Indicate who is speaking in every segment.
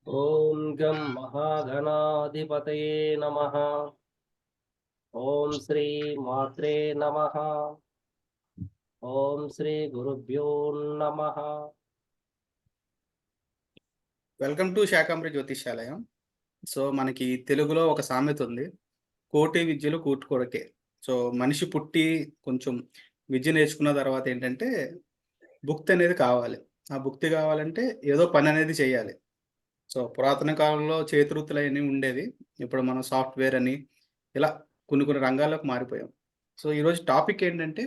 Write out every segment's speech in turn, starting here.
Speaker 1: ఓం గం మహాగణాధిపతయే నమః. ఓం శ్రీ మాత్రే నమః. ఓం శ్రీ గురుభ్యో నమః.
Speaker 2: వెల్కమ్ టు శాకంబరి జ్యోతిష్యాలయం. సో మనకి తెలుగులో ఒక సామెత ఉంది, కోటి విద్యలు కూటి కొరకే. సో మనిషి పుట్టి కొంచెం విద్య నేర్చుకున్న తర్వాత ఏంటంటే భుక్తి అనేది కావాలి. ఆ భుక్తి కావాలంటే ఏదో పని అనేది చేయాలి. సో పురాతన కాలంలో చేతి వృత్తులు అవన్నీ ఉండేవి. ఇప్పుడు మనం సాఫ్ట్వేర్ అని ఇలా కొన్ని కొన్ని రంగాల్లోకి మారిపోయాం. సో ఈరోజు టాపిక్ ఏంటంటే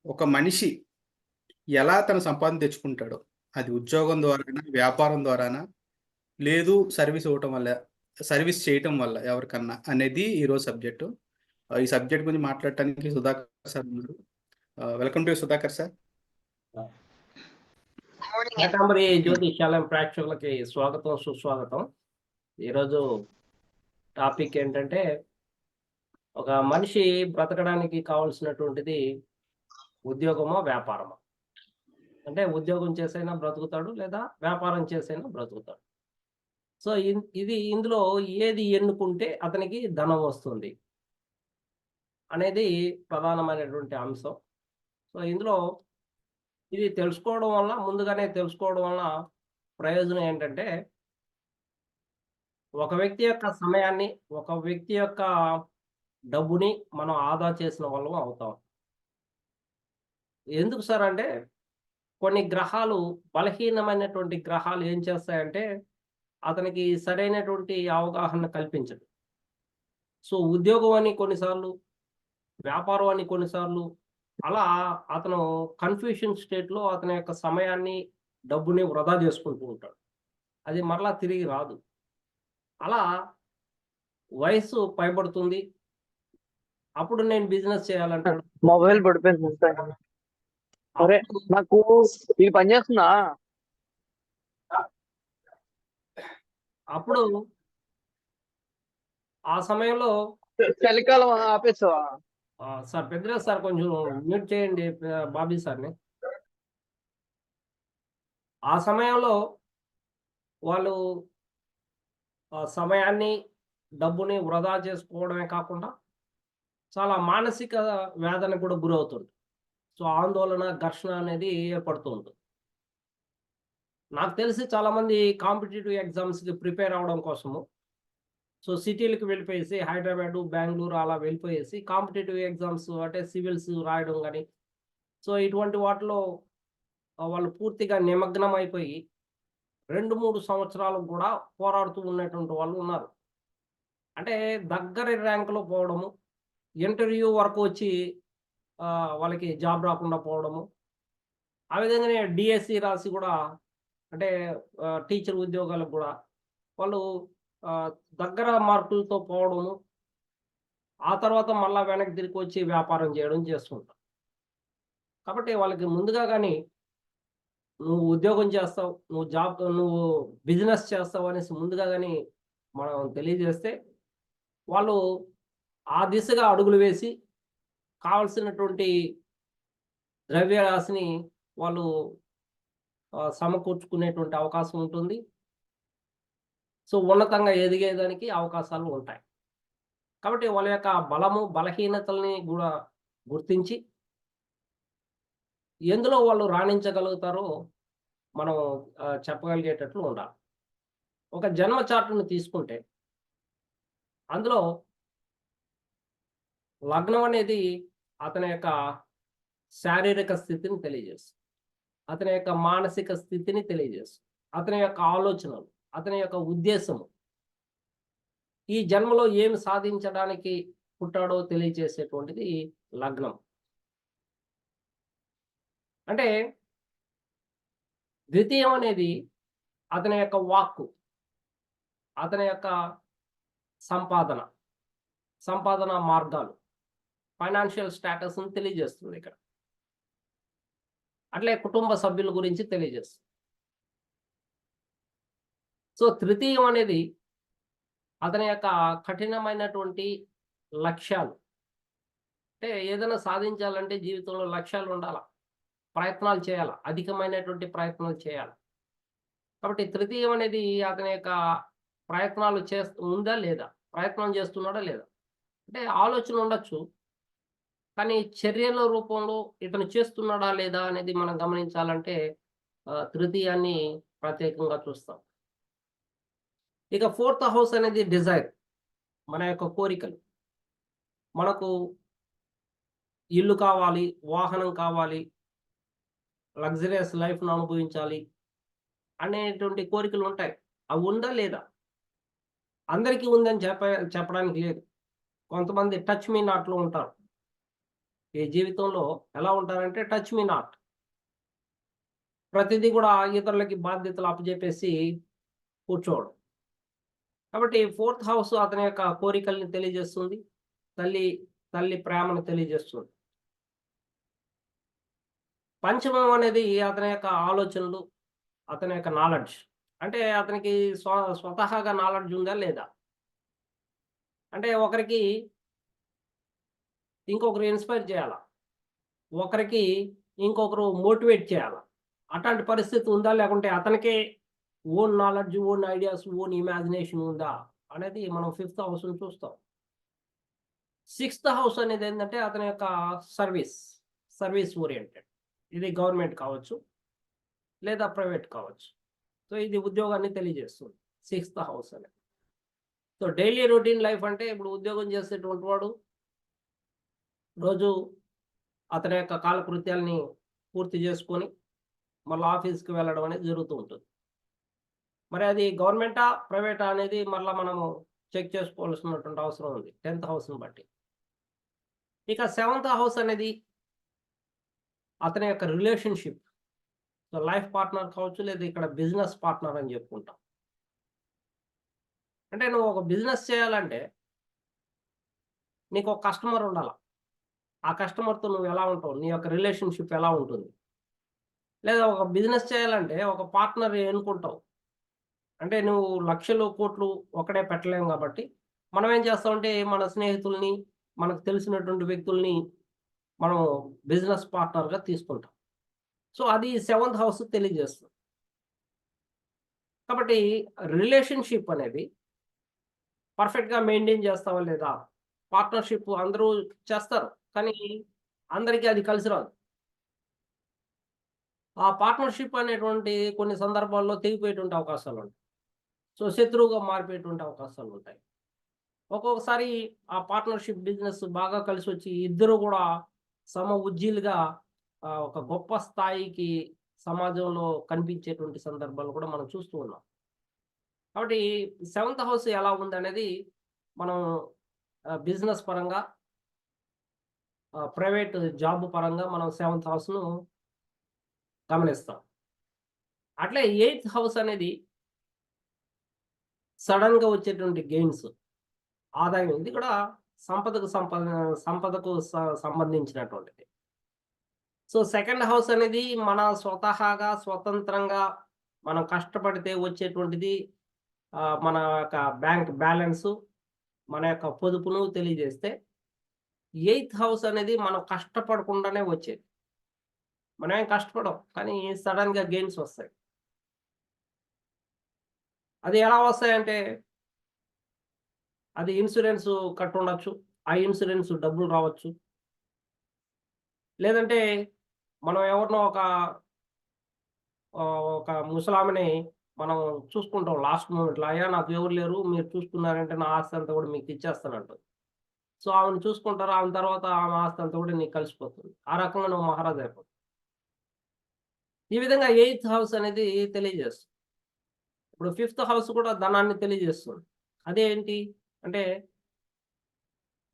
Speaker 2: ఒక మనిషి ఎలా తన సంపాదన తెచ్చుకుంటాడో, అది ఉద్యోగం ద్వారానా, వ్యాపారం ద్వారానా, లేదు సర్వీస్ చేయటం వల్ల ఎవరికన్నా అనేది ఈరోజు సబ్జెక్టు. ఈ సబ్జెక్ట్ గురించి మాట్లాడటానికి సుధాకర్ సార్ ఉన్నారు. Welcome to Sudhakar sir.
Speaker 1: Shakambari Jyotishyalayam ప్రేక్షకులకి స్వాగతం, సుస్వాగతం. ఈరోజు టాపిక్ ఏంటంటే ఒక మనిషి బ్రతకడానికి కావాల్సినటువంటిది ఉద్యోగమా, వ్యాపారమా? అంటే ఉద్యోగం చేసైనా బ్రతుకుతాడు, లేదా వ్యాపారం చేసైనా బ్రతుకుతాడు. సో ఇందులో ఏది ఎన్నుకుంటే అతనికి ధనం వస్తుంది అనేది ప్రధానమైనటువంటి అంశం. సో ఇందులో ఇది ముందుగానే తెలుసుకోవడం వల్ల ప్రయోజనం ఏంటంటే, ఒక వ్యక్తి యొక్క సమయాన్ని, ఒక వ్యక్తి యొక్క డబ్బుని మనం ఆదా చేసిన వాళ్ళం అవుతాం. ఎందుకు సార్ అంటే, కొన్ని గ్రహాలు, బలహీనమైనటువంటి గ్రహాలు ఏం చేస్తాయంటే, అతనికి సరైనటువంటి అవగాహన కల్పించదు. సో ఉద్యోగం అని కొన్నిసార్లు, వ్యాపారం అని కొన్నిసార్లు, అలా అతను కన్‌ఫ్యూషన్ స్టేట్‌లో అతని యొక్క సమయాన్ని, డబ్బుని వృధా చేసుకుంటూ ఉంటాడు. అది మరలా తిరిగి రాదు. అలా వయస్సు పైబడుతుంది. అప్పుడు నేను బిజినెస్ చేయాలంటాడు.
Speaker 3: మొబైల్ పడిపోయింది మొత్తం. అరే
Speaker 1: అప్పుడు
Speaker 3: నాకు ఇది పని చేస్తుందా?
Speaker 1: అప్పుడు ఆ సమయంలో
Speaker 3: చలికాలం ఆపేస్తావా?
Speaker 1: సార్ పెద్దిరాజు సార్ కొంచెం మ్యూట్ చేయండి బాబీ సార్‌ని. ఆ సమయంలో వాళ్ళు సమయాన్ని, డబ్బుని వృధా చేసుకోవడమే కాకుండా, చాలా మానసిక వేదనకు కూడా గురవుతుంది. సో ఆందోళన, ఘర్షణ అనేది ఏర్పడుతూ ఉంటుంది. నాకు తెలిసి చాలామంది కాంపిటీటివ్ ఎగ్జామ్స్‌కి ప్రిపేర్ అవ్వడం కోసము, సో సిటీలకు వెళ్ళిపోయేసి హైదరాబాదు, బెంగుళూరు అలా వెళ్ళిపోయేసి కాంపిటీటివ్ ఎగ్జామ్స్ అంటే సివిల్స్ రాయడం గాని, సో ఇటువంటి వాటిలో వాళ్ళు పూర్తిగా నిమగ్నం అయిపోయి 2, 3 సంవత్సరాలు కూడా పోరాడుతూ ఉన్నటువంటి వాళ్ళు ఉన్నారు. అంటే దగ్గరి ర్యాంక్‌లో పోవడము, ఇంటర్వ్యూ వరకు వచ్చి వాళ్ళకి జాబ్ రాకుండా పోవడము. ఆ విధంగానే డీఎస్సీ రాసి కూడా, అంటే టీచర్ ఉద్యోగాలకు గూడా వాళ్ళు ఆహ్, దగ్గర మార్కులతో పోవడము. ఆ తర్వాత మళ్ళా వెనక్కి తిరిగొచ్చి వ్యాపారం చేయడం చేస్తుంటారు. కాబట్టి వాళ్ళకి ముందుగా గాని, నువ్వు ఉద్యోగం చేస్తావు, నువ్వు బిజినెస్ చేస్తావు అనేసి ముందుగా గాని మనం తెలియజేస్తే, వాళ్ళు ఆ దిశగా అడుగులు వేసి కావాల్సినటువంటి ద్రవ్యరాశిని వాళ్ళు సమకూర్చుకునేటువంటి అవకాశం ఉంటుంది. సో ఉన్నతంగా ఎదిగేదానికి అవకాశాలు ఉంటాయి. కాబట్టి వాళ్ళ యొక్క బలము, బలహీనతల్ని గూడా గుర్తించి, ఎందులో వాళ్ళు రాణించగలుగుతారో మనం చెప్పగలిగేటట్లు ఉండాలి. ఒక జన్మ చార్ట్‌ని తీసుకుంటే, అందులో లగ్నం అనేది అతని యొక్క శారీరక స్థితిని తెలియజేస్తుంది. అతని యొక్క మానసిక స్థితిని తెలియజేస్తుంది. అతని యొక్క ఆలోచనలు, అతని యొక్క ఉద్దేశము, ఈ జన్మలో ఏమి సాధించడానికి పుట్టాడో తెలియజేసేటువంటిది లగ్నం. అంటే ద్వితీయం అనేది అతని యొక్క వాక్కు, అతని యొక్క సంపాదన, సంపాదన మార్గాలు, ఫైనాన్షియల్ స్టేటస్‌ని తెలియజేస్తుంది ఇక్కడ. అట్లే కుటుంబ సభ్యుల గురించి తెలియజేస్తుంది. సో తృతీయం అనేది అతని యొక్క కఠినమైనటువంటి లక్ష్యాలు. అంటే ఏదైనా సాధించాలంటే జీవితంలో లక్ష్యాలు ఉండాల. ప్రయత్నాలు చేయాల. అధికమైనటువంటి ప్రయత్నాలు చేయాలి. కాబట్టి తృతీయం అనేది అతని యొక్క ప్రయత్నాలు ఉందా లేదా? ప్రయత్నం చేస్తున్నాడా లేదా? అంటే ఆలోచన ఉండొచ్చు. కానీ చర్యల రూపంలో ఇతను చేస్తున్నాడా లేదా అనేది మనం గమనించాలంటే తృతీయాన్ని ప్రత్యేకంగా చూస్తాం. ఇక ఫోర్త్ హౌస్ అనేది డిజైర్. మన యొక్క కోరికలు. మనకు ఇల్లు కావాలి, వాహనం కావాలి, లగ్జరియస్ లైఫ్‌ను అనుభవించాలి అనేటువంటి కోరికలు ఉంటాయి. అవి ఉందా లేదా? అందరికీ ఉందని చెప్పడానికి లేదు. కొంతమంది టచ్ మీ నాట్‌లో ఉంటారు. ఈ జీవితంలో ఎలా ఉంటారంటే టచ్ మీ నాట్. ప్రతిదీ కూడా ఇతరులకి బాధ్యతలు అప్పజెప్పేసి కూర్చోవడం. కాబట్టి ఫోర్త్ హౌస్ అతని యొక్క కోరికల్ని తెలియజేస్తుంది. తల్లి తల్లి ప్రేమను తెలియజేస్తుంది. పంచమం అనేది అతని యొక్క ఆలోచనలు, అతని యొక్క నాలెడ్జ్. అంటే అతనికి స్వతహాగా నాలెడ్జ్ ఉందా లేదా? అంటే ఒకరికి ఇంకొకరు ఇన్‌స్పైర్ చేయాలా? ఒకరికి ఇంకొకరు మోటివేట్ చేయాలా? అట్లాంటి పరిస్థితి ఉందా? లేకుంటే అతనికే own knowledge, own ideas, own imagination ఉందా? అనేది మనం ఫిఫ్త్ హౌస్‌ని చూస్తాం. సిక్స్త్ హౌస్ అనేది ఏంటంటే అతని యొక్క సర్వీస్ ఓరియెంటెడ్. ఇది గవర్నమెంట్ కావచ్చు, లేదా ప్రైవేట్ కావచ్చు. సో, ఇది ఉద్యోగాన్ని తెలియజేస్తుంది. సిక్స్త్ హౌస్ అనేది. సో, డైలీ రొటీన్ లైఫ్ అంటే ఇప్పుడు ఉద్యోగం చేసేటువంటి వాడు రోజు అతని యొక్క కాలకృత్యాలని పూర్తి చేసుకొని మళ్ళీ ఆఫీస్‌కి వెళ్ళడం అనేది జరుగుతూ ఉంటుంది. మరి అది గవర్నమెంటా? ప్రైవేటా? అనేది మరలా మనము చెక్ చేసుకోవాల్సినటువంటి అవసరం ఉంది. 10థ్ హౌస్‌ని బట్టి. ఇక సెవెంత్ హౌస్ అనేది అతని యొక్క రిలేషన్‌షిప్. సో, లైఫ్ పార్ట్నర్ కావచ్చు, లేదా ఇక్కడ బిజినెస్ పార్ట్నర్ అని చెప్పుకుంటాం. అంటే నువ్వు ఒక బిజినెస్ చేయాలంటే నీకు ఒక కస్టమర్ ఉండాల. ఆ కస్టమర్‌తో నువ్వు ఎలా ఉంటావు? నీ యొక్క రిలేషన్‌షిప్ ఎలా ఉంటుంది? లేదా ఒక బిజినెస్ చేయాలంటే ఒక పార్ట్నర్ ఎన్నుకుంటావు. అంటే నువ్వు లక్షలు, కోట్లు ఒకడే పెట్టలేము కాబట్టి, మనం ఏం చేస్తామంటే మన స్నేహితుల్ని, మనకు తెలిసినటువంటి వ్యక్తుల్ని మనం బిజినెస్ పార్ట్నర్‌గా తీసుకుంటాం. సో, అది సెవెంత్ హౌస్ తెలియజేస్తుంది. కాబట్టి రిలేషన్‌షిప్ అనేది పర్ఫెక్ట్‌గా మెయింటైన్ చేస్తావా లేదా? పార్ట్నర్‌షిప్ అందరూ చేస్తారు. కానీ అందరికీ అది కలిసి రాదు. ఆ పార్ట్నర్‌షిప్ అనేటువంటి కొన్ని సందర్భాల్లో తెగిపోయేటువంటి అవకాశాలుంటాయి. సో, శత్రువుగా మారిపోయేటువంటి అవకాశాలుంటాయి. ఒక్కొక్కసారి ఆ పార్ట్నర్‌షిప్ బిజినెస్ బాగా కలిసొచ్చి ఇద్దరు గూడా ఉజ్జీలుగా ఒక గొప్ప స్థాయికి సమాజంలో కనిపించేటువంటి సందర్భాలు కూడా మనం చూస్తూ ఉన్నాం. కాబట్టి సెవెంత్ హౌస్ ఎలా ఉందనేది మనం బిజినెస్ పరంగా, ప్రైవేట్ జాబ్ పరంగా మనం సెవెంత్ హౌస్‌ను గమనిస్తాం. అట్లే ఎయిత్ హౌస్ అనేది సడెన్‌గా వచ్చేటువంటి గెయిన్స్, ఆదాయం. ఇది కూడా సంపదకు సంబంధించినటువంటిది. సో, సెకండ్ హౌస్ అనేది మన స్వతహాగా, స్వతంత్రంగా మనం కష్టపడితే వచ్చేటువంటిది. మన యొక్క బ్యాంక్ బ్యాలెన్సు, మన యొక్క పొదుపును తెలియజేస్తే, ఎయిత్ హౌస్ అనేది మనం కష్టపడకుండానే వచ్చేది. మనమేం కష్టపడం. కానీ సడెన్‌గా గెయిన్స్ వస్తాయి. అది ఎలా వస్తాయంటే, అది ఇన్సూరెన్స్ కట్టుండొచ్చు. ఆ ఇన్సూరెన్స్ డబ్బులు రావచ్చు. లేదంటే మనం ఎవరినో ఒక ముసలామెని మనం చూసుకుంటాం లాస్ట్ మూమెంట్‌లో. అయ్యా! నాకు ఎవరు లేరు. మీరు చూసుకున్నారంటే నా ఆస్తి అంతా కూడా మీకు ఇచ్చేస్తానంటది. సో, ఆమెను చూసుకుంటారు. ఆమె తర్వాత ఆమె ఆస్తి అంతా కూడా నీకు కలిసిపోతుంది. ఆ రకంగా నువ్వు మహారాజు అయిపోతావు. ఈ విధంగా ఎయిత్ హౌస్ అనేది తెలియజేస్తుంది. ఇప్పుడు ఫిఫ్త్ హౌస్ కూడా ధనాన్ని తెలియజేస్తుంది. అదేంటి అంటే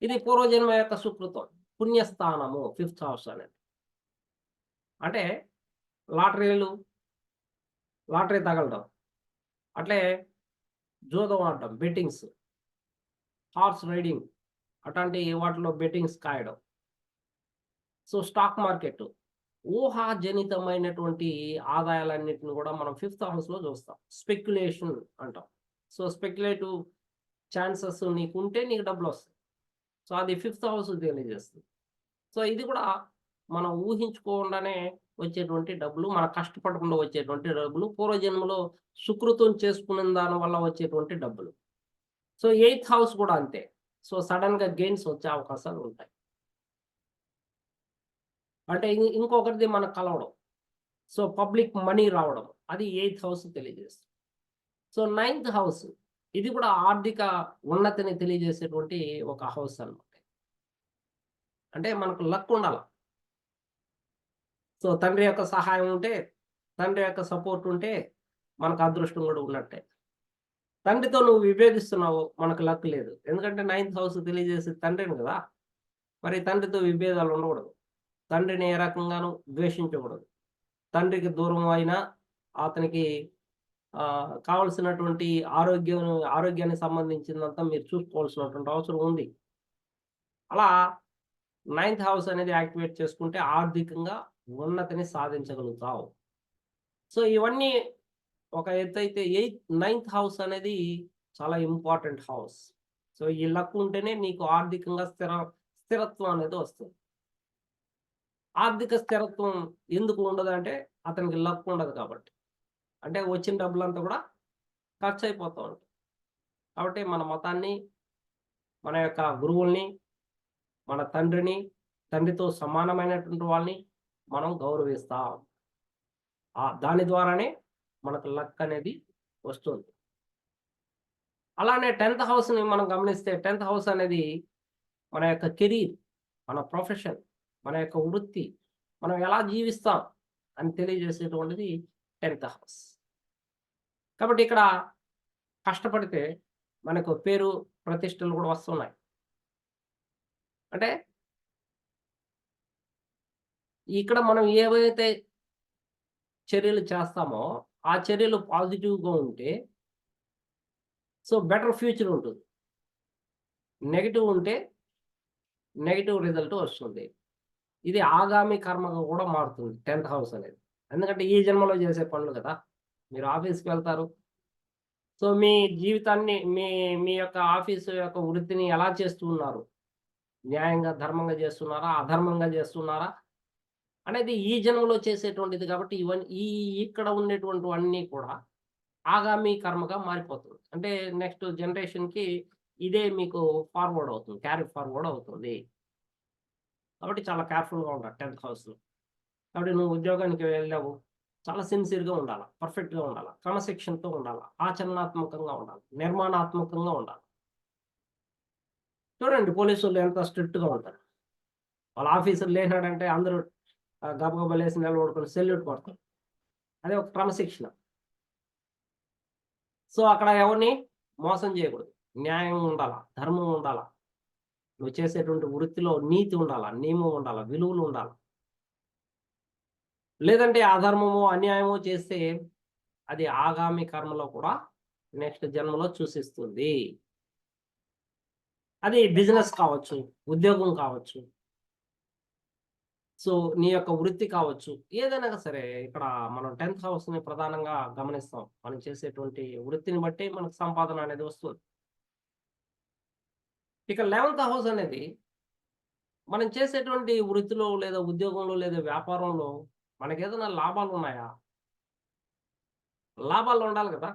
Speaker 1: ఇది పూర్వజన్మ యొక్క సుకృతం. పుణ్యస్థానము ఫిఫ్త్ హౌస్ అనేది. అంటే లాటరీలు, లాటరీ తగలడం. అట్లే జూదం ఆడటం, బెట్టింగ్స్, హార్స్ రైడింగ్ అట్లాంటి వాటిలో బెట్టింగ్స్ కాయడం. సో, స్టాక్ మార్కెట్ ఊహాజనితమైనటువంటి ఆదాయాలన్నిటిని కూడా మనం ఫిఫ్త్ హౌస్‌లో చూస్తాం. స్పెక్యులేషన్ అంటాం. సో, స్పెక్యులేటివ్ ఛాన్సెస్ నీకుంటే నీకు డబ్బులొస్తాయి. సో, అది ఫిఫ్త్ హౌస్ తెలియజేస్తుంది. సో, ఇది కూడా మనం ఊహించుకోకుండానే వచ్చేటువంటి డబ్బులు, మనం కష్టపడకుండా వచ్చేటువంటి డబ్బులు, పూర్వజన్మలో సుకృతం చేసుకున్న దాని వల్ల వచ్చేటువంటి డబ్బులు. సో, ఎయిత్ హౌస్ కూడా అంతే. సో, సడెన్‌గా గెయిన్స్ వచ్చే అవకాశాలు ఉంటాయి. అంటే ఇంకొకరిది మనకు కలవడం. సో, పబ్లిక్ మనీ రావడం. అది ఎయిత్ హౌస్ తెలియజేస్తుంది. సో, నైన్త్ హౌస్ ఇది కూడా ఆర్థిక ఉన్నతిని తెలియజేసేటువంటి ఒక హౌస్ అన్నమాట. అంటే మనకు లక్ ఉండాల. సో, తండ్రి యొక్క సహాయం ఉంటే, తండ్రి యొక్క సపోర్ట్ ఉంటే మనకు అదృష్టం కూడా ఉన్నట్టే. తండ్రితో నువ్వు విభేదిస్తున్నావు, మనకు లక్ లేదు. ఎందుకంటే నైన్త్ హౌస్ తెలియజేసేది తండ్రిని కదా! మరి తండ్రితో విభేదాలు ఉండకూడదు. తండ్రిని ఏ రకంగాను ద్వేషించకూడదు. తండ్రికి దూరం అయినా అతనికి కావాల్సినటువంటి ఆరోగ్యానికి సంబంధించిందంతా మీరు చూసుకోవాల్సినటువంటి అవసరం ఉంది. అలా నైన్త్ హౌస్ అనేది యాక్టివేట్ చేసుకుంటే ఆర్థికంగా ఉన్నతిని సాధించగలుగుతావు. సో, ఇవన్నీ ఒక ఎత్తైతే నైన్త్ హౌస్ అనేది చాలా ఇంపార్టెంట్ హౌస్. సో, ఈ లక్ ఉంటేనే నీకు ఆర్థికంగా స్థిరత్వం అనేది వస్తుంది. ఆర్థిక స్థిరత్వం ఎందుకు ఉండదంటే అతనికి లక్ ఉండదు కాబట్టి. అంటే వచ్చిన డబ్బులంతా కూడా ఖర్చయిపోతా ఉంటాయి. కాబట్టి మన మతాన్ని, మన యొక్క గురువుల్ని, మన తండ్రిని, తండ్రితో సమానమైనటువంటి వాళ్ళని మనం గౌరవిస్తాం. దాని ద్వారానే మనకు లక్ అనేది వస్తుంది. అలానే 10థ్ హౌస్‌ని మనం గమనిస్తే 10థ్ హౌస్ అనేది మన యొక్క కెరీర్, మన ప్రొఫెషన్, మన యొక్క వృత్తి, మనం ఎలా జీవిస్తాం అని తెలియజేసేటువంటిది 10థ్ హౌస్. కాబట్టి ఇక్కడ కష్టపడితే మనకు పేరు, ప్రతిష్టలు కూడా వస్తున్నాయి. అంటే ఇక్కడ మనం ఏవైతే చర్యలు చేస్తామో, ఆ చర్యలు పాజిటివ్‌గా ఉంటే సో, బెటర్ ఫ్యూచర్ ఉంటుంది. నెగెటివ్ ఉంటే నెగెటివ్ రిజల్ట్ వస్తుంది. ఇది ఆగామి కర్మగా కూడా మారుతుంది 10థ్ హౌస్ అనేది. ఎందుకంటే ఈ జన్మలో చేసే పనులు కదా! మీరు ఆఫీస్‌కి వెళ్తారు. సో, మీ జీవితాన్ని మీ మీ యొక్క ఆఫీసు యొక్క వృత్తిని ఎలా చేస్తూ ఉన్నారు? న్యాయంగా, ధర్మంగా చేస్తున్నారా? అధర్మంగా చేస్తున్నారా? అనేది ఈ జన్మలో చేసేటువంటిది కాబట్టి ఇక్కడ ఉండేటువంటివన్నీ కూడా ఆగామి కర్మగా మారిపోతుంది. అంటే నెక్స్ట్ జనరేషన్‌కి ఇదే మీకు ఫార్వర్డ్ అవుతుంది. క్యారీ ఫార్వర్డ్ అవుతుంది. కాబట్టి చాలా కేర్‌ఫుల్‌గా ఉండాలి 10థ్ హౌస్‌లో. కాబట్టి నువ్వు ఉద్యోగానికి వెళ్ళావు. చాలా సిన్సియర్‌గా ఉండాల. పర్ఫెక్ట్‌గా ఉండాల. క్రమశిక్షణతో ఉండాల. ఆచరణాత్మకంగా ఉండాలి. నిర్మాణాత్మకంగా ఉండాలి. చూడండి పోలీసోళ్ళు ఎంత స్ట్రిక్ట్‌గా ఉంటారు. వాళ్ళ ఆఫీసర్ లేనాడంటే అందరూ గబగబా లేసి నిలబడుకొని సెల్యూట్ కొడతారు. అదే ఒక క్రమశిక్షణ. సో, అక్కడ ఎవరిని మోసం చేయకూడదు. న్యాయం ఉండాల. ధర్మం ఉండాల. నువ్వు చేసేటువంటి వృత్తిలో నీతి ఉండాల. నియమం ఉండాల. విలువలు ఉండాల. లేదంటే అధర్మమో, అన్యాయమో చేస్తే అది ఆగామి కర్మలో కూడా నెక్స్ట్ జన్మలో చూసిస్తుంది. అది బిజినెస్ కావచ్చు, ఉద్యోగం కావచ్చు. సో, నీ యొక్క వృత్తి కావచ్చు. ఏదైనా సరే ఇక్కడ మనం 10థ్ హౌస్‌ని ప్రధానంగా గమనిస్తాం. మనం చేసేటువంటి వృత్తిని బట్టి మనకు సంపాదన అనేది వస్తుంది. ఇక 11థ్ హౌస్ అనేది మనం చేసేటువంటి వృత్తిలో లేదా ఉద్యోగంలో లేదా వ్యాపారంలో మనకేదైనా లాభాలున్నాయా? లాభాలు ఉండాలి కదా!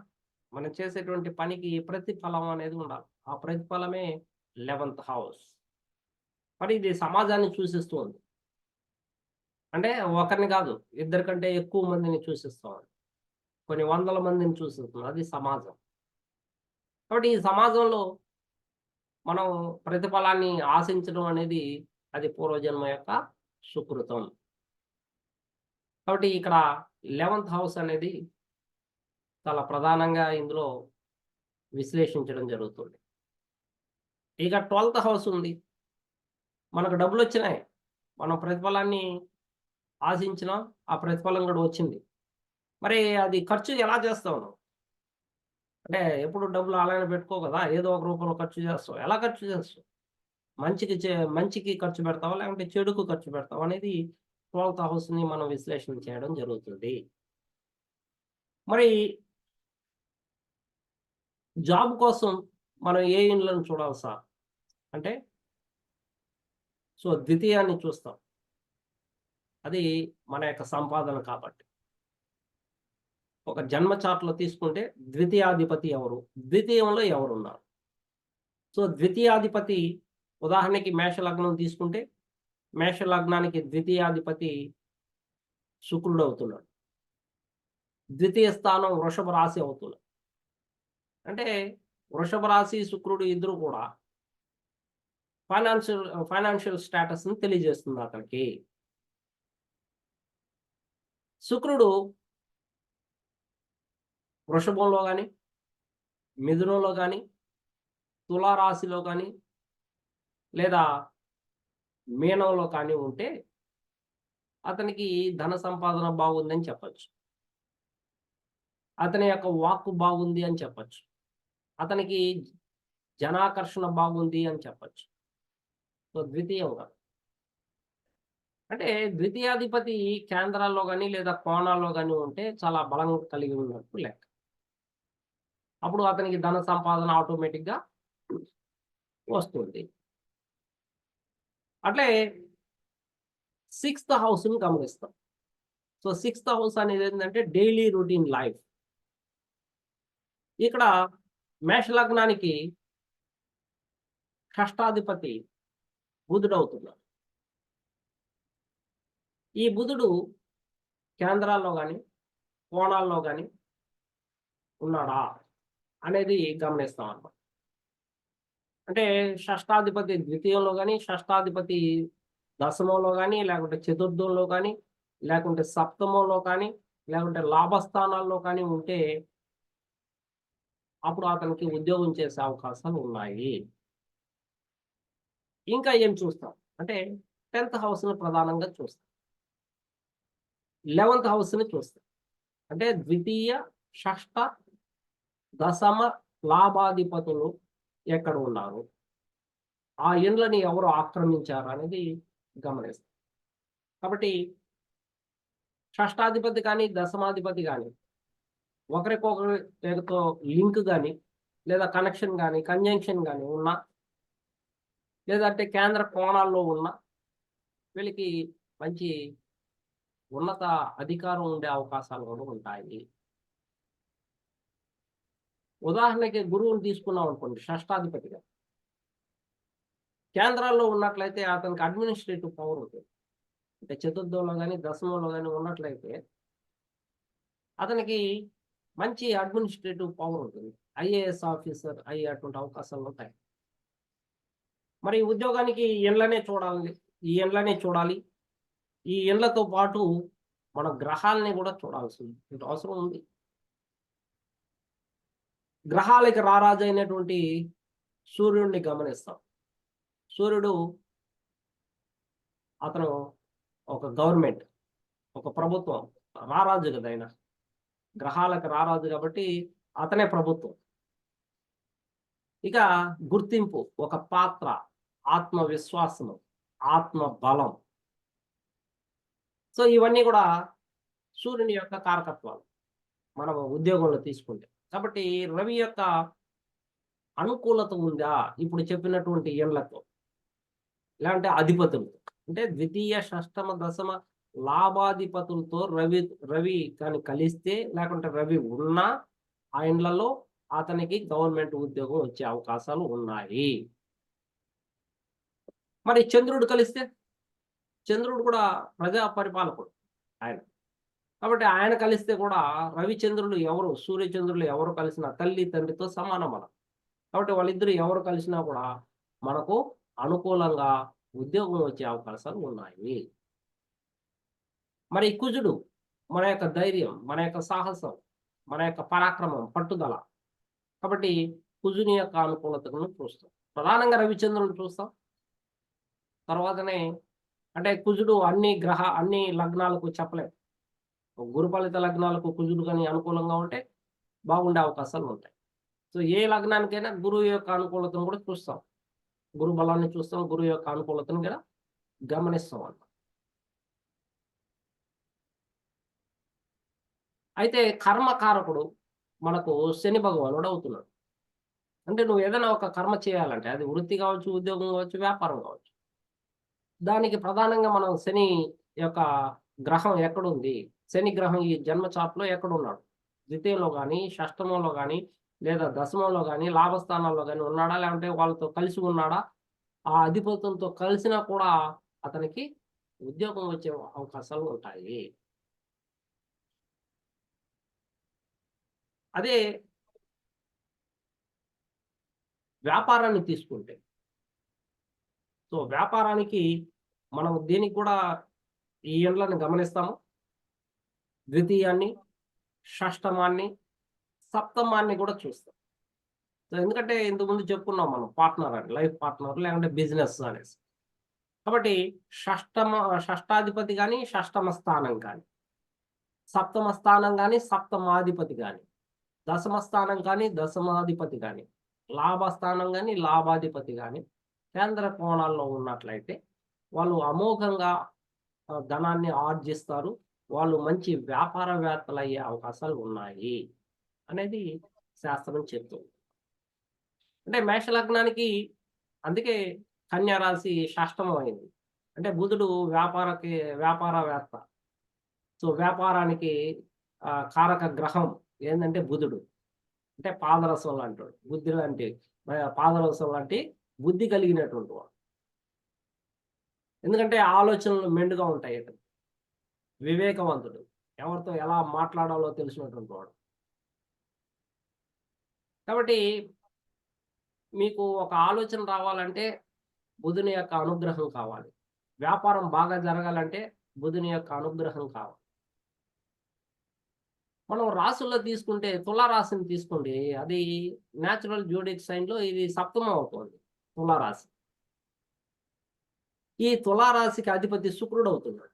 Speaker 1: మనం చేసేటువంటి పనికి ప్రతిఫలం అనేది ఉండాలి. ఆ ప్రతిఫలమే 11థ్ హౌస్. మరి ఇది సమాజాన్ని సూచిస్తూ ఉంది. అంటే ఒకరిని కాదు, ఇద్దరి కంటే ఎక్కువ మందిని సూచిస్తా ఉంది. కొన్ని వందల మందిని సూచిస్తుంది. అది సమాజం. కాబట్టి ఈ సమాజంలో మనం ప్రతిఫలాన్ని ఆశించడం అనేది అది పూర్వజన్మ యొక్క సుకృతం. కాబట్టి ఇక్కడ 11థ్ హౌస్ అనేది చాలా ప్రధానంగా ఇందులో విశ్లేషించడం జరుగుతుంది. ఇక 12థ్ హౌస్ ఉంది. మనకు డబ్బులొచ్చినాయి. మనం ప్రతిఫలాన్ని ఆశించినాం. ఆ ప్రతిఫలం కూడా వచ్చింది. మరి అది ఖర్చు ఎలా చేస్తావు నువ్వు? అంటే ఎప్పుడు డబ్బులు అలానే పెట్టుకోవు కదా! ఏదో ఒక రూపంలో ఖర్చు చేస్తావు. ఎలా ఖర్చు చేస్తావు? మంచికి ఖర్చు పెడతావా? లేకుంటే చెడుకు ఖర్చు పెడతావా? అనేది 12థ్ హౌస్‌ని మనం విశ్లేషణ చేయడం జరుగుతుంది. మరి జాబ్ కోసం మనం ఏ ఇండ్లను చూడాలి సార్? అంటే సో, ద్వితీయాన్ని చూస్తాం. అది మన యొక్క సంపాదన కాబట్టి. ఒక జన్మ చార్ట్‌లో తీసుకుంటే ద్వితీయాధిపతి ఎవరు? ద్వితీయంలో ఎవరున్నారు? సో, ద్వితీయాధిపతి ఉదాహరణకి మేష లగ్నం తీసుకుంటే, మేష లగ్నానికి ద్వితీయాధిపతి శుక్రుడవుతున్నాడు. ద్వితీయ స్థానం వృషభ రాశి అవుతున్నాడు. అంటే వృషభ రాశి, శుక్రుడు ఇద్దరు కూడా ఫైనాన్షియల్ స్టేటస్‌ని తెలియజేస్తుంది అతనికి. శుక్రుడు వృషభంలో గాని, మిథునంలో గాని, తులారాశిలో గాని, లేదా మీనంలో కానీ ఉంటే అతనికి ధన సంపాదన బాగుందని చెప్పొచ్చు. అతని యొక్క వాక్కు బాగుంది అని చెప్పొచ్చు. అతనికి జనాకర్షణ బాగుంది అని చెప్పొచ్చు. సో, ద్వితీయంగా. అంటే ద్వితీయాధిపతి కేంద్రాల్లో గాని, లేదా కోణాల్లో గాని ఉంటే చాలా బలం కలిగి ఉన్నట్టు లెక్క. అప్పుడు అతనికి ధన సంపాదన ఆటోమేటిక్‌గా వస్తుంది. అట్లే సిక్స్త్ హౌస్‌ని గమనిస్తాం. సో, సిక్స్త్ హౌస్ అనేదేంటంటే డైలీ రొటీన్ లైఫ్. ఇక్కడ మేష లగ్నానికి షష్టాధిపతి బుధుడవుతున్నాడు. ఈ బుధుడు కేంద్రాల్లో గాని, కోణాల్లో గాని ఉన్నాడా అనేది గమనిస్తామన్నమాట. అంటే షష్టాధిపతి ద్వితీయంలో గాని, షష్టాధిపతి దశమంలో గాని, లేకుంటే చతుర్థంలో గాని, లేకుంటే సప్తమంలో కానీ, లేకుంటే లాభస్థానాల్లో కానీ ఉంటే అప్పుడు అతనికి ఉద్యోగం చేసే అవకాశాలు ఉన్నాయి. ఇంకా ఏం చూస్తాం అంటే 10th హౌస్‌ని ప్రధానంగా చూస్తాం. 11th హౌస్‌ని చూస్తాం. అంటే ద్వితీయ, షష్ట, దశమ లాభాధిపతులు ఎక్కడ ఉన్నారు? ఆ ఇండ్లని ఎవరు ఆక్రమించారు అనేది గమనిస్తాం. కాబట్టి షష్టాధిపతి కానీ, దశమాధిపతి కానీ ఒకరికొకరితో లింక్ గాని, లేదా కనెక్షన్ గాని, కంజంక్షన్ గాని ఉన్నా, లేదంటే కేంద్ర కోణాల్లో ఉన్నా వీళ్ళకి మంచి ఉన్నత అధికారం ఉండే అవకాశాలు కూడా ఉంటాయి. ఉదాహరణకి గురువుని తీసుకున్నాం అనుకోండి షష్టాధిపతిగా. కేంద్రాల్లో ఉన్నట్లయితే అతనికి అడ్మినిస్ట్రేటివ్ పవర్ ఉంటుంది. అంటే చతుర్థంలో గాని, దశమంలో గాని ఉన్నట్లయితే అతనికి మంచి అడ్మినిస్ట్రేటివ్ పవర్ ఉంటుంది. ఐఏఎస్ ఆఫీసర్ అయ్యేటువంటి అవకాశాలు ఉంటాయి. మరి ఉద్యోగానికి ఇండ్లనే చూడాలి. ఈ ఇండ్లనే చూడాలి. ఈ ఇండ్లతో పాటు మన గ్రహాలని కూడా చూడాల్సిన అవసరం ఉంది. గ్రహాలకి రారాజు అయినటువంటి సూర్యుడిని గమనిస్తాం. సూర్యుడు అతను ఒక గవర్నమెంట్, ఒక ప్రభుత్వం రారాజు కదా ఆయన. గ్రహాలకు రారాజు కాబట్టి అతనే ప్రభుత్వం. ఇక గుర్తింపు, ఒక పాత్ర, ఆత్మవిశ్వాసము, ఆత్మ బలం. సో, ఇవన్నీ కూడా సూర్యుని యొక్క కారకత్వాలు మనం ఉద్యోగంలో తీసుకుంటే. కాబట్టి రవి యొక్క అనుకూలత ఉందా ఇప్పుడు చెప్పినటువంటి ఇండ్లతో? లేదంటే అధిపతులు అంటే ద్వితీయ, షష్టమ, దశమ లాభాధిపతులతో రవి కానీ కలిస్తే, లేకుంటే రవి ఉన్నా ఆ ఇండ్లలో అతనికి గవర్నమెంట్ ఉద్యోగం వచ్చే అవకాశాలు ఉన్నాయి. మరి చంద్రుడు కలిస్తే? చంద్రుడు కూడా ప్రజా పరిపాలకుడు ఆయన. కాబట్టి ఆయన కలిస్తే కూడా రవిచంద్రులు ఎవరు, సూర్యచంద్రులు ఎవరు కలిసినా తల్లి తండ్రితో సమానం మనం. కాబట్టి వాళ్ళిద్దరూ ఎవరు కలిసినా కూడా మనకు అనుకూలంగా ఉద్యోగం వచ్చే అవకాశాలు ఉన్నాయి. మరి కుజుడు మన యొక్క ధైర్యం, మన యొక్క సాహసం, మన యొక్క పరాక్రమం, పట్టుదల. కాబట్టి కుజుని యొక్క అనుకూలతను చూస్తాం. ప్రధానంగా రవిచంద్రులను చూస్తాం. తర్వాతనే అంటే కుజుడు అన్ని లగ్నాలకు చెప్పలేం. గురు ఫలిత లగ్నాలకు కుజుడు కానీ అనుకూలంగా ఉంటే బాగుండే అవకాశాలు ఉంటాయి. సో, ఏ లగ్నానికైనా గురువు యొక్క అనుకూలతను కూడా చూస్తాం. గురు బలాన్ని చూస్తాం. గురువు యొక్క అనుకూలతను కూడా గమనిస్తాం అన్నమాట. అయితే కర్మకారకుడు మనకు శని భగవానుడు అవుతున్నాడు. అంటే నువ్వు ఏదైనా ఒక కర్మ చేయాలంటే అది వృత్తి కావచ్చు, ఉద్యోగం కావచ్చు, వ్యాపారం కావచ్చు. దానికి ప్రధానంగా మనం శని యొక్క గ్రహం ఎక్కడుంది, శని గ్రహం ఈ జన్మ చార్ట్‌లో ఎక్కడున్నాడు? ద్వితీయంలో గాని, షష్టమంలో గాని, లేదా దశమంలో గాని, లాభస్థానాల్లో గాని ఉన్నాడా? లేదంటే వాళ్ళతో కలిసి ఉన్నాడా? ఆ అధిపతులతో కలిసినా కూడా అతనికి ఉద్యోగం వచ్చే అవకాశాలు ఉంటాయి. అదే వ్యాపారాన్ని తీసుకుంటే, సో వ్యాపారానికి మనం దేనికి కూడా ఈ ఎండ్లను గమనిస్తాము. ద్వితీయాన్ని, షష్టమాన్ని, సప్తమాన్ని కూడా చూస్తాం. సో ఎందుకంటే ఇంతకుముందు చెప్పుకున్నాం మనం పార్ట్నర్ అని, లైఫ్ పార్ట్నర్ లేకుంటే బిజినెస్ అనేసి. కాబట్టి షష్టాధిపతి గాని, షష్టమ స్థానం గాని, సప్తమ స్థానం గాని, సప్తమాధిపతి గాని, దశమ స్థానం గాని, దశమాధిపతి గాని, లాభస్థానం గాని, లాభాధిపతి గాని కేంద్ర కోణాల్లో ఉన్నట్లయితే వాళ్ళు అమోఘంగా ధనాన్ని ఆర్జిస్తారు. వాళ్ళు మంచి వ్యాపారవేత్తలయ్యే అవకాశాలు ఉన్నాయి అనేది శాస్త్రం చెప్తుంది. అంటే మేష లగ్నానికి అందుకే కన్యా రాశి షష్టమం అయింది. అంటే బుధుడు వ్యాపారవేత్త. సో వ్యాపారానికి కారక గ్రహం ఏందంటే బుధుడు. అంటే పాదరసం లాంటోడు. బుద్ధి లాంటి పాదరసం లాంటి బుద్ధి కలిగినటువంటి వాడు. ఎందుకంటే ఆలోచనలు మెండుగా ఉంటాయి ఇతనికి. వివేకవంతుడు. ఎవరితో ఎలా మాట్లాడాలో తెలిసినటువంటి వాడు. కాబట్టి మీకు ఒక ఆలోచన రావాలంటే బుధుని యొక్క అనుగ్రహం కావాలి. వ్యాపారం బాగా జరగాలంటే బుధుని యొక్క అనుగ్రహం కావాలి. మనం రాసుల్లో తీసుకుంటే తులా రాశిని తీసుకోండి. అది న్యాచురల్ జోడిక్ సైన్‌లో ఇది సప్తమం అవుతుంది తులా రాశి. ఈ తులా రాశికి అధిపతి శుక్రుడు అవుతున్నాడు.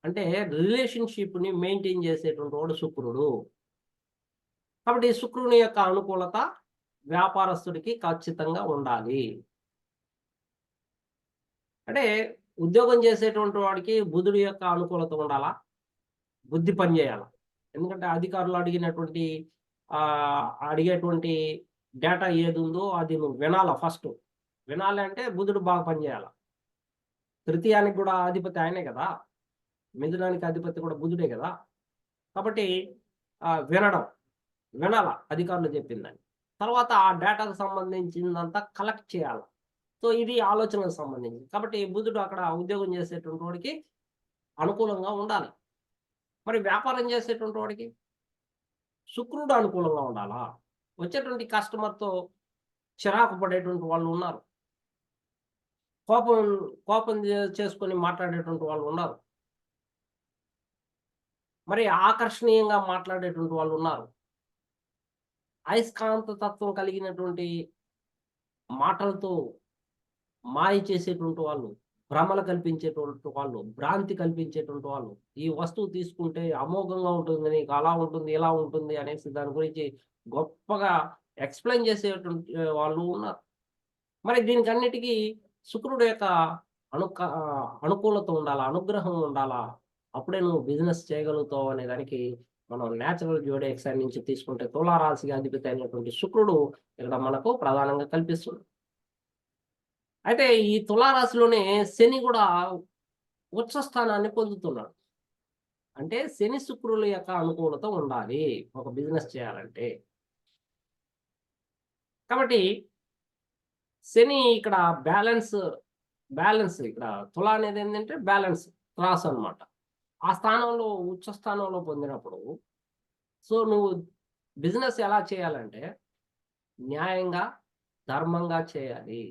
Speaker 1: అంటే రిలేషన్‌షిప్‌ని మెయింటైన్ చేసేటువంటి వాడు శుక్రుడు. కాబట్టి శుక్రుని యొక్క అనుకూలత వ్యాపారస్తుడికి ఖచ్చితంగా ఉండాలి. అంటే ఉద్యోగం చేసేటువంటి వాడికి బుధుడి యొక్క అనుకూలత ఉండాలా? బుద్ధి పనిచేయాలా? ఎందుకంటే అధికారులు అడిగేటువంటి డేటా ఏదుందో అది నువ్వు వినాలా ఫస్టు. వినాలి అంటే బుధుడు బాగా పనిచేయాల. తృతీయానికి కూడా అధిపతి ఆయనే కదా! మిథునానికి అధిపతి కూడా బుధుడే కదా! కాబట్టి వినాల అధికారులు చెప్పిందని. తర్వాత ఆ డేటాకు సంబంధించిందంతా కలెక్ట్ చేయాల. సో ఇది ఆలోచనకు సంబంధించింది. కాబట్టి బుధుడు అక్కడ ఉద్యోగం చేసేటువంటి వాడికి అనుకూలంగా ఉండాలి. మరి వ్యాపారం చేసేటువంటి వాడికి శుక్రుడు అనుకూలంగా ఉండాలా? వచ్చేటువంటి కస్టమర్‌తో చిరాకు పడేటువంటి వాళ్ళు ఉన్నారు. కోపం కోపం చేసుకొని మాట్లాడేటువంటి వాళ్ళు ఉన్నారు. మరి ఆకర్షణీయంగా మాట్లాడేటువంటి వాళ్ళు ఉన్నారు. అయస్కాంత తత్వం కలిగినటువంటి మాటలతో మాయ చేసేటువంటి వాళ్ళు, భ్రమలు కల్పించేటువంటి వాళ్ళు, భ్రాంతి కల్పించేటువంటి వాళ్ళు. ఈ వస్తువు తీసుకుంటే అమోఘంగా ఉంటుంది. నీకు అలా ఉంటుంది, ఇలా ఉంటుంది అనేసి దాని గురించి గొప్పగా ఎక్స్‌ప్లెయిన్ చేసేటువంటి వాళ్ళు ఉన్నారు. మరి దీనికన్నిటికి శుక్రుడు యొక్క అనుకూలత ఉండాలా, అనుగ్రహం ఉండాలా. అప్పుడే నువ్వు బిజినెస్ చేయగలుగుతావు అనే దానికి మనం నేచురల్ జోడియాక్ సైన్ నుంచి తీసుకుంటే తులా రాశికి అధిపతి అయినటువంటి శుక్రుడు ఇక్కడ మనకు ప్రధానంగా కల్పిస్తున్నాడు. అయితే ఈ తులా రాశిలోనే శని కూడా ఉచ్చ స్థానాన్ని పొందుతున్నాడు. అంటే శని శుక్రుల యొక్క అనుకూలత ఉండాలి ఒక బిజినెస్ చేయాలంటే. కాబట్టి శని ఇక్కడ బ్యాలెన్స్ ఇక్కడ తుల అనేది ఏంటంటే బ్యాలెన్స్ క్రాస్ అన్నమాట. ఆ స్థానంలో ఉచ్చ స్థానంలో పొందినప్పుడు సో నువ్వు బిజినెస్ ఎలా చేయాలంటే న్యాయంగా, ధర్మంగా చేయాలి.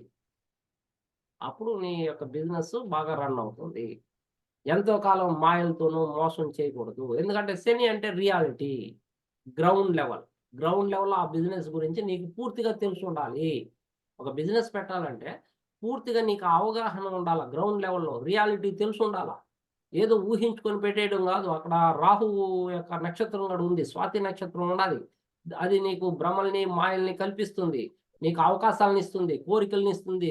Speaker 1: అప్పుడు నీ యొక్క బిజినెస్ బాగా రన్ అవుతుంది. ఎంతో కాలం మాయలతోనూ మోసం చేయకూడదు. ఎందుకంటే శని అంటే రియాలిటీ. Ground level. గ్రౌండ్ లెవెల్‌లో ఆ బిజినెస్ గురించి నీకు పూర్తిగా తెలిసుండాలి. ఒక బిజినెస్ పెట్టాలంటే పూర్తిగా నీకు అవగాహన ఉండాల. గ్రౌండ్ లెవెల్‌లో రియాలిటీ తెలిసుండాల. ఏదో ఊహించుకొని పెట్టేయడం గాదు. అక్కడ రాహువు యొక్క నక్షత్రం గూడా ఉంది. స్వాతి నక్షత్రం ఉండాలి. అది నీకు భ్రమల్ని, మాయల్ని కల్పిస్తుంది. నీకు అవకాశాలనిస్తుంది, కోరికలనిస్తుంది,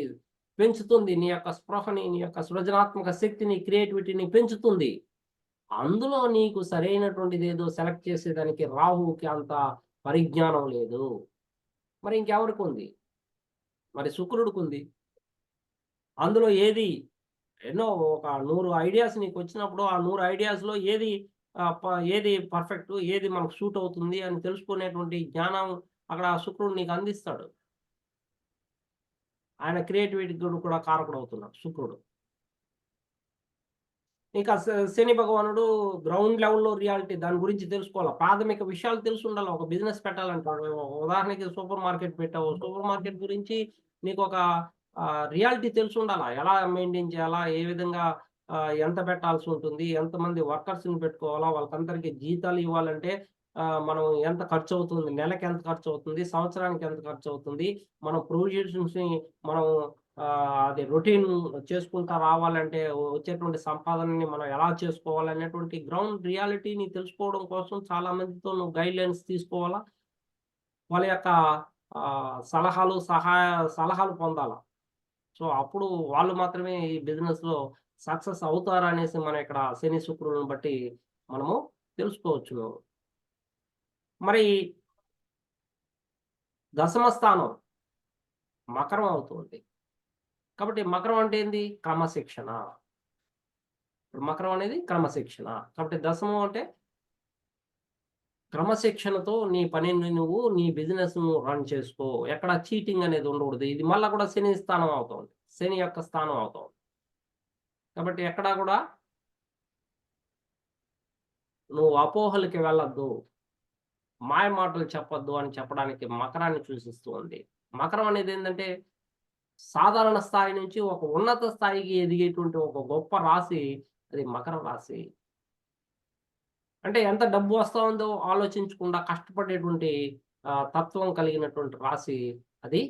Speaker 1: పెంచుతుంది. నీ యొక్క స్పృహని, నీ యొక్క సృజనాత్మక శక్తిని, క్రియేటివిటీని పెంచుతుంది. అందులో నీకు సరైనటువంటిదేదో సెలెక్ట్ చేసేదానికి రాహువుకి అంత పరిజ్ఞానం లేదు. మరి ఇంకెవరికుంది? మరి శుక్రుడికుంది. అందులో ఏది ఎన్నో ఒక 100 ఐడియాస్ నీకొచ్చినప్పుడు, ఆ 100 ఐడియాస్‌లో ఏది పర్ఫెక్ట్, ఏది మనకు సూట్ అవుతుంది అని తెలుసుకునేటువంటి జ్ఞానం అక్కడ శుక్రుడు నీకు అందిస్తాడు. ఆయన క్రియేటివిటీకి కూడా కారకుడవుతున్నాడు శుక్రుడు. ఇంకా శని భగవానుడు గ్రౌండ్ లెవెల్‌లో రియాలిటీ దాని గురించి తెలుసుకోవాల. ప్రాథమిక విషయాలు తెలిసుండాల. ఒక బిజినెస్ పెట్టాలంటాడు. ఉదాహరణకి సూపర్ మార్కెట్ పెట్టావు. సూపర్ మార్కెట్ గురించి నీకొక రియాలిటీ తెలిసుండాల. ఎలా మెయింటైన్ చేయాలా? ఏ విధంగా ఎంత పెట్టాల్సుంటుంది? ఎంతమంది వర్కర్స్‌ని పెట్టుకోవాలా? వాళ్ళకందరికీ జీతాలు ఇవ్వాలంటే మనం ఎంత ఖర్చవుతుంది? నెలకి ఎంత ఖర్చవుతుంది? సంవత్సరానికి ఎంత ఖర్చవుతుంది? మనం ప్రొవిజన్స్‌ని మనం అది రొటీన్ చేసుకుంటా రావాలంటే వచ్చేటువంటి సంపాదనని మనం ఎలా చేసుకోవాలనేటువంటి గ్రౌండ్ రియాలిటీని తెలుసుకోవడం కోసం చాలా మందితో నువ్వు గైడ్‌లైన్స్ తీసుకోవాలా. వాళ్ళ యొక్క సలహాలు పొందాల. సో, అప్పుడు వాళ్ళు మాత్రమే ఈ బిజినెస్‌లో సక్సెస్ అవుతారనేసి మనం ఇక్కడ శని, శుక్రులను బట్టి మనము తెలుసుకోవచ్చును. మరి దశమ స్థానం మకరం అవుతుంది. కాబట్టి మకరం అంటే ఏంది? క్రమశిక్షణ. ఇప్పుడు మకరం అనేది క్రమశిక్షణ. కాబట్టి దశమం అంటే క్రమశిక్షణతో నీ పనిని నీ బిజినెస్‌ను రన్ చేసుకో. ఎక్కడ చీటింగ్ అనేది ఉండకూడదు. ఇది మళ్ళా కూడా శని స్థానం అవుతుంది. శని యొక్క స్థానం అవుతుంది. కాబట్టి ఎక్కడా కూడా నువ్వు అపోహలకి వెళ్ళొద్దు. మాయ మాటలు చెప్పొద్దు అని చెప్పడానికి మకరాన్ని సూచిస్తూ ఉంది. మకరం అనేది ఏందంటే సాధారణ స్థాయి నుంచి ఒక ఉన్నత స్థాయికి ఎదిగేటువంటి ఒక గొప్ప రాశి అది మకర రాశి. అంటే ఎంత డబ్బు వస్తా ఉందో ఆలోచించకుండా కష్టపడేటువంటి తత్వం కలిగినటువంటి రాశి అది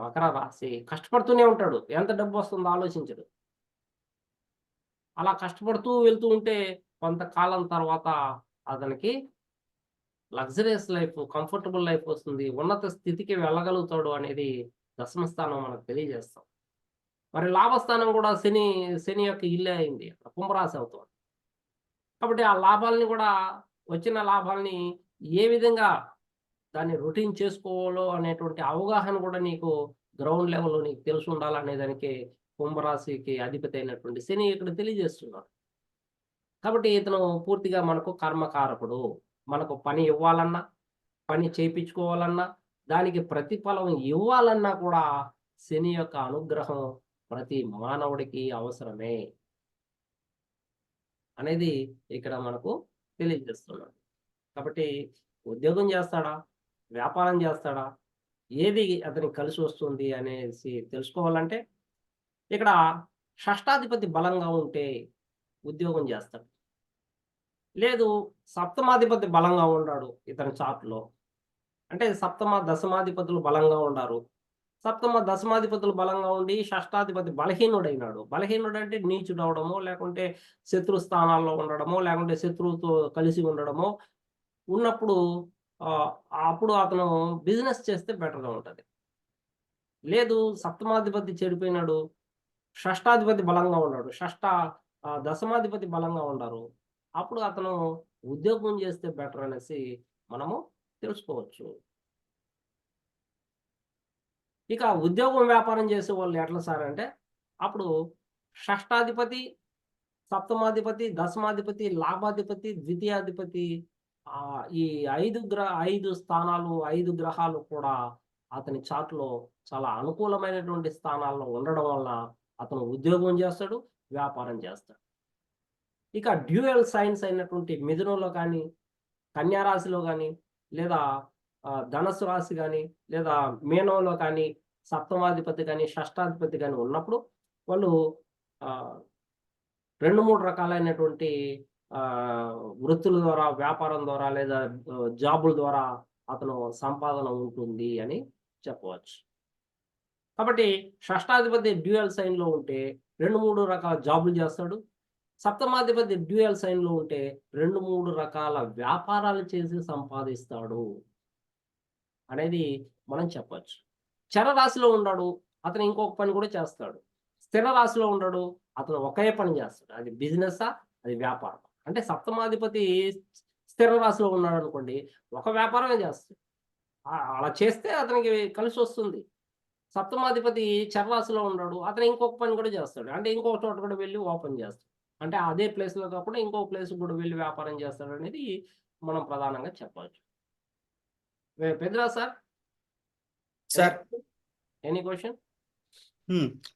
Speaker 1: మకర రాశి. కష్టపడుతూనే ఉంటాడు. ఎంత డబ్బు వస్తుందో ఆలోచించడు. అలా కష్టపడుతూ వెళ్తూ ఉంటే కొంతకాలం తర్వాత అతనికి లగ్జరియస్ లైఫ్, కంఫర్టబుల్ లైఫ్ వస్తుంది. ఉన్నత స్థితికి వెళ్ళగలుగుతాడు అనేది దశమ స్థానం మనకు తెలియజేస్తాం. మరి లాభస్థానం కూడా శని యొక్క ఇల్లే అయింది. కుంభరాశి అవుతుంది. కాబట్టి ఆ లాభాల్ని కూడా వచ్చిన లాభాల్ని ఏ విధంగా దాన్ని రొటీన్ చేసుకోవాలో అనేటువంటి అవగాహన కూడా నీకు గ్రౌండ్ లెవెల్‌లో నీకు తెలిసుండాలనే దానికి కుంభరాశికి అధిపతి అయినటువంటి శని ఇక్కడ తెలియజేస్తున్నాడు. కాబట్టి ఇతను పూర్తిగా మనకు కర్మకారకుడు. మనకు పని ఇవ్వాలన్నా, పని చేపించుకోవాలన్నా, దానికి ప్రతిఫలం ఇవ్వాలన్నా కూడా శని యొక్క అనుగ్రహం ప్రతి మానవుడికి అవసరమే అనేది ఇక్కడ మనకు తెలియజేస్తున్నాడు. కాబట్టి ఉద్యోగం చేస్తాడా? వ్యాపారం చేస్తాడా? ఏది అతనికి కలిసొస్తుంది అనేసి తెలుసుకోవాలంటే, ఇక్కడ షష్టాధిపతి బలంగా ఉంటే ఉద్యోగం చేస్తాడు. లేదు సప్తమాధిపతి బలంగా ఉన్నాడు ఇతని చార్ట్‌లో. అంటే సప్తమ, దశమాధిపతులు బలంగా ఉండారు. సప్తమ, దశమాధిపతులు బలంగా ఉండి షష్టాధిపతి బలహీనుడైనాడు. బలహీనుడంటే నీచుడవడమో, లేకుంటే శత్రు స్థానాల్లో ఉండడమో, లేకుంటే శత్రువుతో కలిసి ఉండడమో ఉన్నప్పుడు అప్పుడు అతను బిజినెస్ చేస్తే బెటర్‌గా ఉంటది. లేదు సప్తమాధిపతి చెడిపోయినాడు. షష్టాధిపతి బలంగా ఉన్నాడు. దశమాధిపతి బలంగా ఉండారు. అప్పుడు అతను ఉద్యోగం చేస్తే బెటర్ అనేసి మనము తెలుసుకోవచ్చు. ఇక ఉద్యోగం, వ్యాపారం చేసేవాళ్ళు ఎట్లా సార్ అంటే, అప్పుడు షష్టాధిపతి, సప్తమాధిపతి, దశమాధిపతి, లాభాధిపతి, ద్వితీయాధిపతి ఈ 5 స్థానాలు, 5 గ్రహాలు కూడా అతని చార్ట్‌లో చాలా అనుకూలమైనటువంటి స్థానాల్లో ఉండడం వల్ల అతను ఉద్యోగం చేస్తాడు, వ్యాపారం చేస్తాడు. ఇక డ్యూయల్ సైన్స్ అయినటువంటి మిథునంలో కానీ, కన్యా రాశిలో గాని, లేదా ధనస్సు రాశి గాని, లేదా మీనంలో కానీ, సప్తమాధిపతి గాని, షష్టాధిపతి గాని ఉన్నప్పుడు వాళ్ళు ఆహ్, 2, 3 రకాలైనటువంటి వృత్తుల ద్వారా, వ్యాపారం ద్వారా లేదా జాబుల ద్వారా అతను సంపాదన ఉంటుంది అని చెప్పవచ్చు. కాబట్టి షష్టాధిపతి డ్యూయల్ సైన్‌లో ఉంటే 2, 3 రకాల జాబులు చేస్తాడు. సప్తమాధిపతి డ్యూయల్ సైన్‌లో ఉంటే 2, 3 రకాల వ్యాపారాలు చేసి సంపాదిస్తాడు అనేది మనం చెప్పొచ్చు. చరరాశిలో ఉన్నాడు. అతను ఇంకొక పని కూడా చేస్తాడు. స్థిర రాశిలో ఉన్నాడు. అతను ఒకే పని చేస్తాడు. అది బిజినెస్సా? అది వ్యాపారమా? అంటే సప్తమాధిపతి స్థిర రాశిలో ఉన్నాడనుకోండి. ఒక వ్యాపారమే చేస్తాడు. అలా చేస్తే అతనికి కలిసొస్తుంది. సప్తమాధిపతి చరరాశిలో ఉన్నాడు. అతను ఇంకొక పని కూడా చేస్తాడు. అంటే ఇంకొక చోట కూడా వెళ్లి ఓపెన్ చేస్తాడు. అంటే అదే ప్లేస్‌లో కాకుండా ఇంకో ప్లేస్‌కి కూడా వెళ్లి వ్యాపారం చేస్తాడనేది మనం ప్రధానంగా చెప్పొచ్చు. Peddiraju sir
Speaker 2: sir
Speaker 1: any question?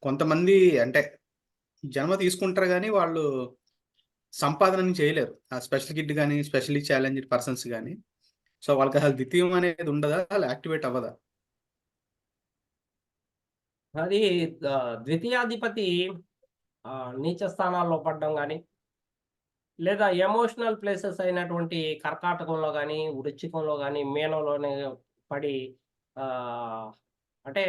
Speaker 2: కొంతమంది అంటే జన్మ తీసుకుంటారు కానీ వాళ్ళు సంపాదన చేయలేరు. ఆ స్పెషల్ కిడ్ కానీ, స్పెషల్లీ ఛాలెంజ్డ్ పర్సన్స్ కానీ. సో వాళ్ళకి అసలు ద్వితీయం అనేది ఉండదా? అలా యాక్టివేట్ అవ్వదా?
Speaker 1: అది ద్వితీయాధిపతి నీచ స్థానాల్లో పడడం గాని, లేదా ఎమోషనల్ ప్లేసెస్ అయినటువంటి కర్కాటకంలో గాని, వృశ్చికంలో గాని, మీనంలోనే పడి ఆహ్, అంటే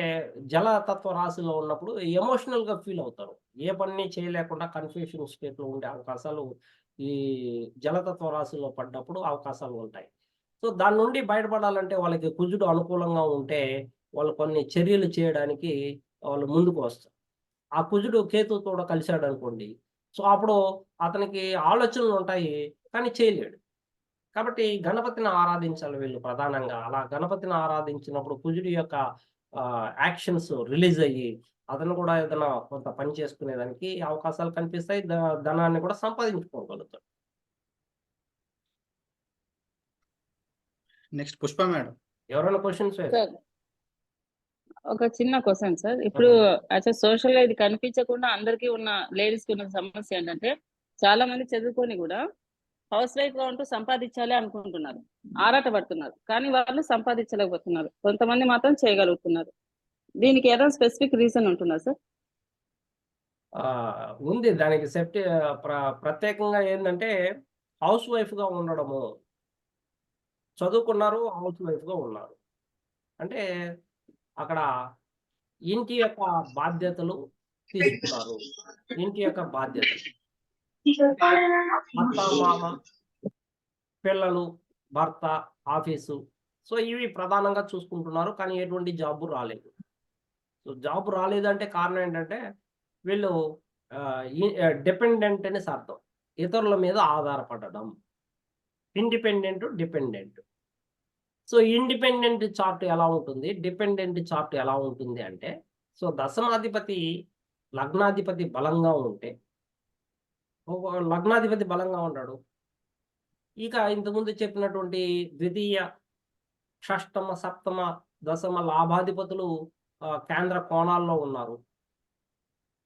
Speaker 1: జలతత్వ రాశిలో ఉన్నప్పుడు ఎమోషనల్‌గా ఫీల్ అవుతారు. ఏ పని చేయలేకుండా కన్‌ఫ్యూషన్ స్టేట్‌లో ఉండే అవకాశాలు ఈ జలతత్వ రాశిలో పడ్డప్పుడు అవకాశాలు ఉంటాయి. సో, దాని నుండి బయటపడాలంటే వాళ్ళకి కుజుడు అనుకూలంగా ఉంటే, వాళ్ళు కొన్ని చర్యలు చేయడానికి వాళ్ళు ముందుకు వస్తారు. ఆ కుజుడు కేతువుతో కూడా కలిసాడనుకోండి. సో, అప్పుడు అతనికి ఆలోచనలుంటాయి. కానీ చేయలేడు. కాబట్టి గణపతిని ఆరాధించాలి వీళ్ళు ప్రధానంగా. అలా గణపతిని ఆరాధించినప్పుడు కుజుడి యొక్క యాక్షన్స్ రిలీజ్ అయ్యి, అతను కూడా ఏదైనా కొంత పని చేసుకునేదానికి అవకాశాలు కనిపిస్తాయి. ధనాన్ని కూడా సంపాదించుకోగలుగుతాడు.
Speaker 2: Next Pushpa madam.
Speaker 1: ఎవరైనా క్వెషన్స్ వేయండి.
Speaker 4: సార్ ఒక చిన్న క్వశ్చన్ సార్. ఇప్పుడు యాజ్ సోషల్ గా ఇది కనిపించకుండా అందరికీ ఉన్న లేడీస్ కి ఉన్న సమస్య ఏంటంటే, చాలా మంది చదువుకొని కూడా హౌస్ వైఫ్ గా ఉంటూ సంపాదించాలి అనుకుంటున్నారు, ఆరాట పడుతున్నారు, కానీ వాళ్ళు సంపాదించలేకపోతున్నారు. కొంతమంది మాత్రం చేయగలుగుతున్నారు. దీనికి ఏదైనా స్పెసిఫిక్ రీజన్ ఉంటుందా సార్?
Speaker 1: ఉంది. దానికి ప్రత్యేకంగా ఏందంటే హౌస్ వైఫ్‌గా ఉండడము. చదువుకున్నారు, హౌస్ వైఫ్‌గా ఉన్నారు. అంటే అక్కడ ఇంటి యొక్క బాధ్యతలు తీసుకున్నారు. ఇంటి యొక్క బాధ్యతలు. అత్త, మామ, పిల్లలు, భర్త, ఆఫీసు. సో, ఇవి ప్రధానంగా చూసుకుంటున్నారు. కానీ ఎటువంటి జాబు రాలేదు. సో, జాబ్ రాలేదంటే కారణం ఏంటంటే వీళ్ళు డిపెండెంట్ అనేసి అర్థం. ఇతరుల మీద ఆధారపడడం. Independent, dependent. So, independent chart ఎలా ఉంటుంది? డిపెండెంట్ చార్ట్ ఎలా ఉంటుంది అంటే, సో, దశమాధిపతి లగ్నాధిపతి బలంగా ఉంటే, లగ్నాధిపతి బలంగా ఉన్నాడు. ఇక ఇంతకుముందు చెప్పినటువంటి ద్వితీయ, షష్టమ, సప్తమ, దశమ లాభాధిపతులు కేంద్ర కోణాల్లో ఉన్నారు.